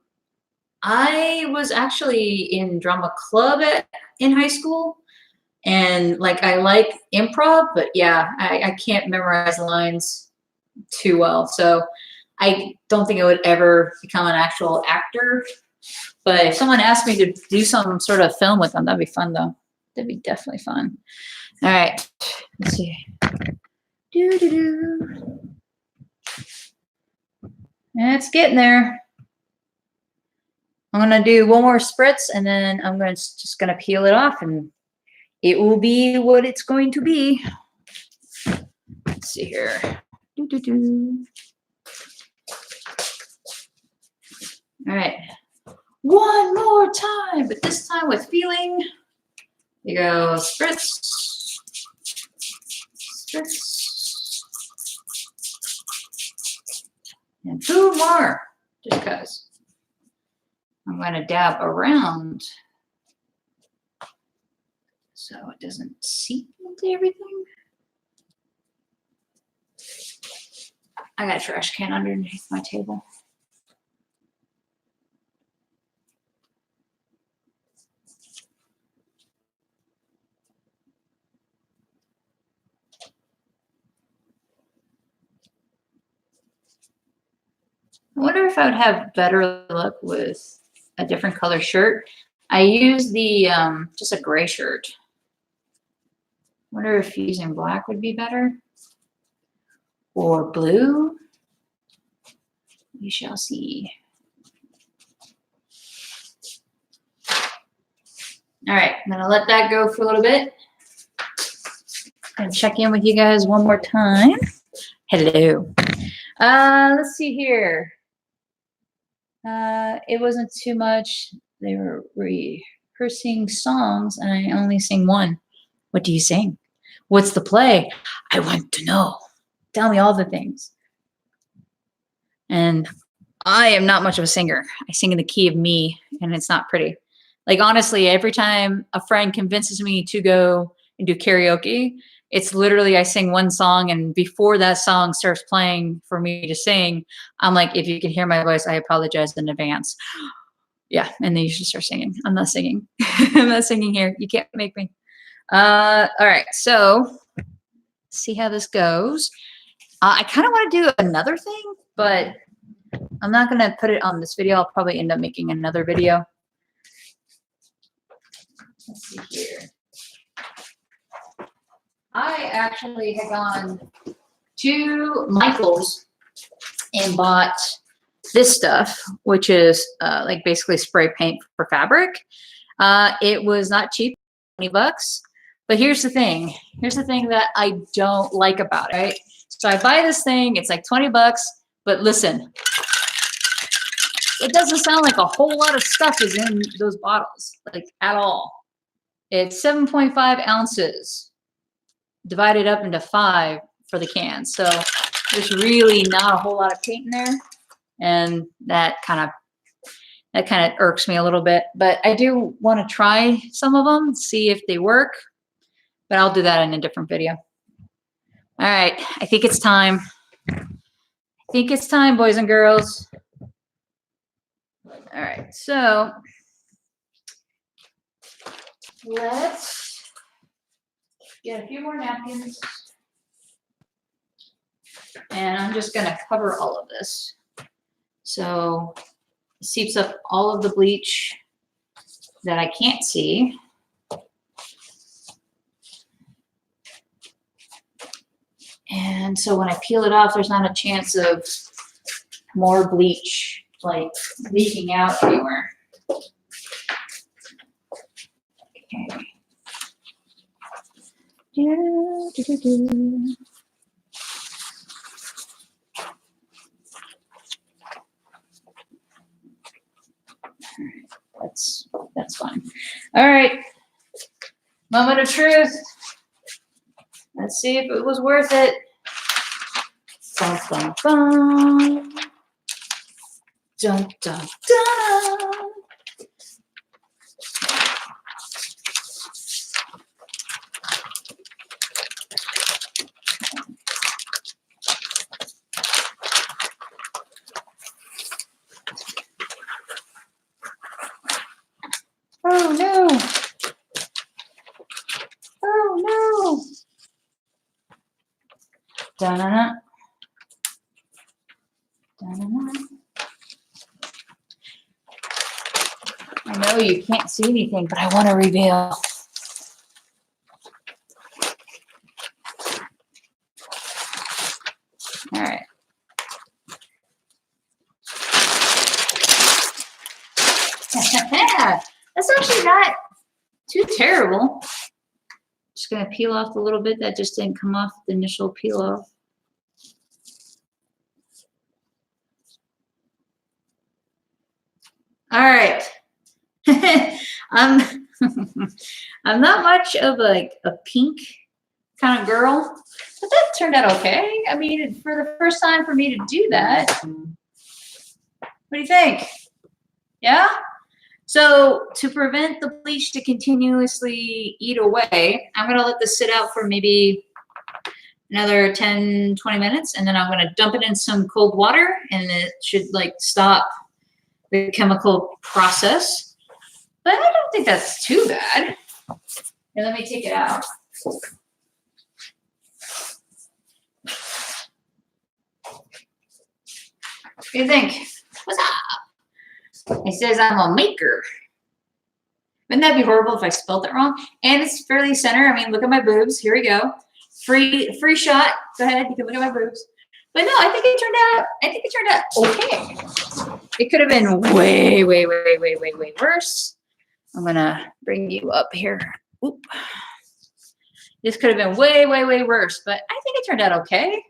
was actually in drama club in high school, and like I like improv, but yeah, I can't memorize lines too well. So I don't think I would ever become an actual actor. But if someone asked me to do some sort of film with them, that'd be fun though. That'd be definitely fun. All right, let's see. It's getting there. I'm gonna do one more spritz and then I'm just gonna peel it off and it will be what it's going to be. Let's see here. All right, one more time, but this time with feeling. You go spritz, spritz, and 2 more, just because. I'm going to dab around so it doesn't seep into everything. I got a trash can underneath my table. I wonder if I would have better luck with a different color shirt. I use the just a gray shirt. Wonder if using black would be better or blue. We shall see. All right, I'm gonna let that go for a little bit and check in with you guys one more time. Hello. Let's see here. It wasn't too much. They were rehearsing songs and I only sing one. What do you sing? What's the play? I want to know. Tell me all the things. And I am not much of a singer. I sing in the key of me and it's not pretty. Like honestly, every time a friend convinces me to go and do karaoke, it's literally I sing one song and before that song starts playing for me to sing, I'm like, if you can hear my voice, I apologize in advance. Yeah, and then you should start singing. I'm not singing. I'm not singing here. You can't make me. All right, so see how this goes. I kind of want to do another thing, but I'm not going to put it on this video. I'll probably end up making another video. Let's see here. I actually had gone to Michael's and bought this stuff, which is like basically spray paint for fabric. It was not cheap, $20. But here's the thing. Here's the thing that I don't like about it, right? So I buy this thing, it's like $20, but listen, it doesn't sound like a whole lot of stuff is in those bottles, like at all. It's 7.5 ounces divided up into 5 for the cans. So there's really not a whole lot of paint in there. And that kind of irks me a little bit, but I do want to try some of them, see if they work, but I'll do that in a different video. All right, I think it's time. I think it's time, boys and girls. All right, so let's get a few more napkins. And I'm just gonna cover all of this. So it seeps up all of the bleach that I can't see. And so when I peel it off, there's not a chance of more bleach like leaking out anywhere. Okay. That's fine. All right. Moment of truth. Let's see if it was worth it. Dun, dun, dun. Dun, dun, dun. Oh no. Oh no. Da-na-na. Da-na-na. I know you can't see anything, but I want to reveal. All right. That's actually not too terrible. Just going to peel off a little bit that just didn't come off the initial peel off. All right. I'm not much of like a pink kind of girl, but that turned out okay. I mean, for the first time for me to do that. What do you think? Yeah? So to prevent the bleach to continuously eat away, I'm going to let this sit out for maybe another 10, 20 minutes, and then I'm going to dump it in some cold water, and it should like stop the chemical process. But I don't think that's too bad. Here, let me take it out. What do you think? What's up? It says I'm a maker. Wouldn't that be horrible if I spelled it wrong? And it's fairly center. I mean, look at my boobs. Here we go. Free shot. Go ahead. You can look at my boobs. But no, I think it turned out okay. It could have been way, way, way, way, way, way worse. I'm gonna bring you up here. Oop. This could have been way, way, way worse, but I think it turned out okay.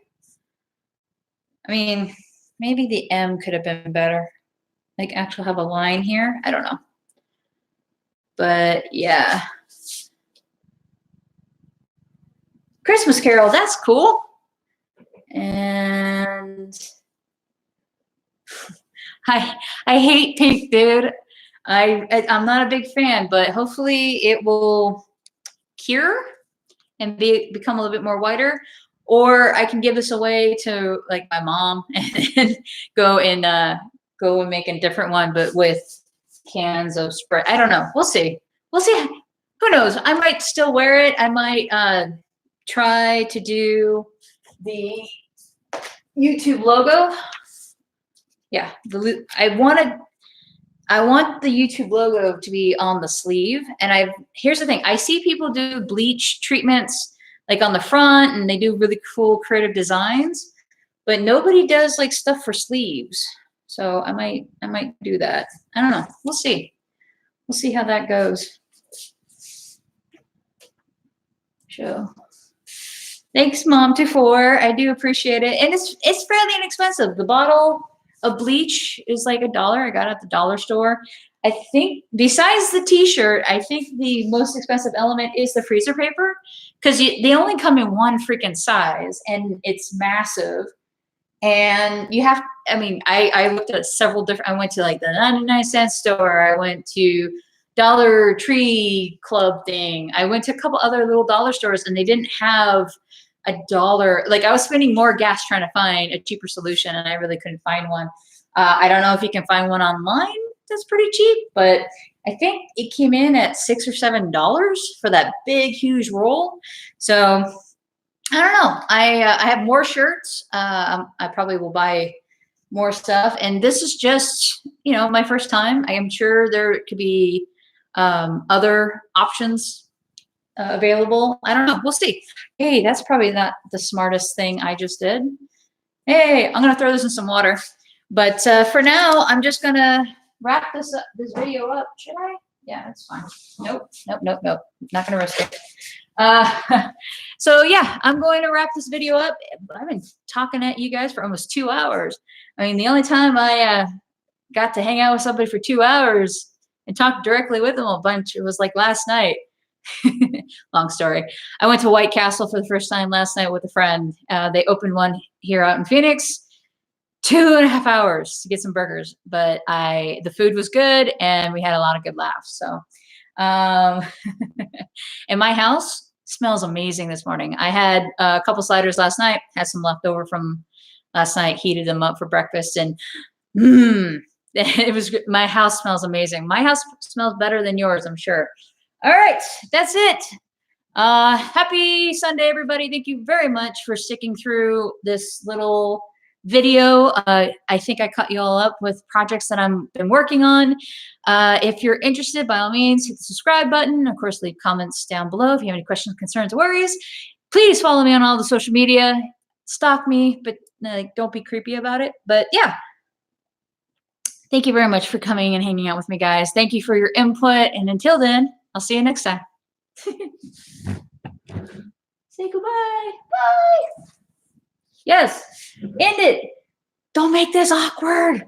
I mean, maybe the M could have been better. Like actually have a line here. I don't know. But yeah. Christmas Carol, that's cool. And I hate pink, dude. I'm not a big fan, but hopefully it will cure and become a little bit more whiter. Or I can give this away to like my mom and go and make a different one, but with cans of Sprite. I don't know. We'll see. We'll see. Who knows? I might still wear it. I might try to do the YouTube logo. Yeah, I want the YouTube logo to be on the sleeve. And here's the thing. I see people do bleach treatments like on the front, and they do really cool creative designs, but nobody does like stuff for sleeves. So I might do that. I don't know. We'll see. We'll see how that goes. So thanks, Mom, 24. I do appreciate it. And it's fairly inexpensive. The bottle, A bleach is like $1. I got it at the dollar store. I think besides the T-shirt, I think the most expensive element is the freezer paper, because they only come in one freaking size and it's massive. And you have, I mean, I looked at several different, I went to like the 99-cent store. I went to Dollar Tree Club thing. I went to a couple other little dollar stores and they didn't have $1. Like I was spending more gas trying to find a cheaper solution and I really couldn't find one. I don't know if you can find one online that's pretty cheap, but I think it came in at $6 or $7 for that big, huge roll. So I don't know. I have more shirts. I probably will buy more stuff. And this is just, you know, my first time. I am sure there could be other options available. I don't know. We'll see. Hey, that's probably not the smartest thing I just did. Hey, I'm going to throw this in some water. But for now, I'm just going to wrap this video up. Should I? Yeah, that's fine. Nope. Not going to risk it. So yeah, I'm going to wrap this video up. I've been talking at you guys for almost 2 hours. I mean, the only time I got to hang out with somebody for 2 hours and talk directly with them a bunch, it was like last night. Long story. I went to White Castle for the first time last night with a friend. They opened one here out in Phoenix. 2.5 hours to get some burgers, but the food was good and we had a lot of good laughs. So, and my house smells amazing this morning. I had a couple sliders last night, had some leftover from last night, heated them up for breakfast, and it was good. My house smells amazing. My house smells better than yours, I'm sure. All right, that's it. Happy Sunday, everybody. Thank you very much for sticking through this little video. I think I cut you all up with projects that I've been working on. If you're interested, by all means, hit the subscribe button. Of course, leave comments down below if you have any questions, concerns, or worries. Please follow me on all the social media. Stalk me, but don't be creepy about it. But yeah, thank you very much for coming and hanging out with me, guys. Thank you for your input. And until then, I'll see you next time. Say goodbye. Bye. Yes. End it. Don't make this awkward.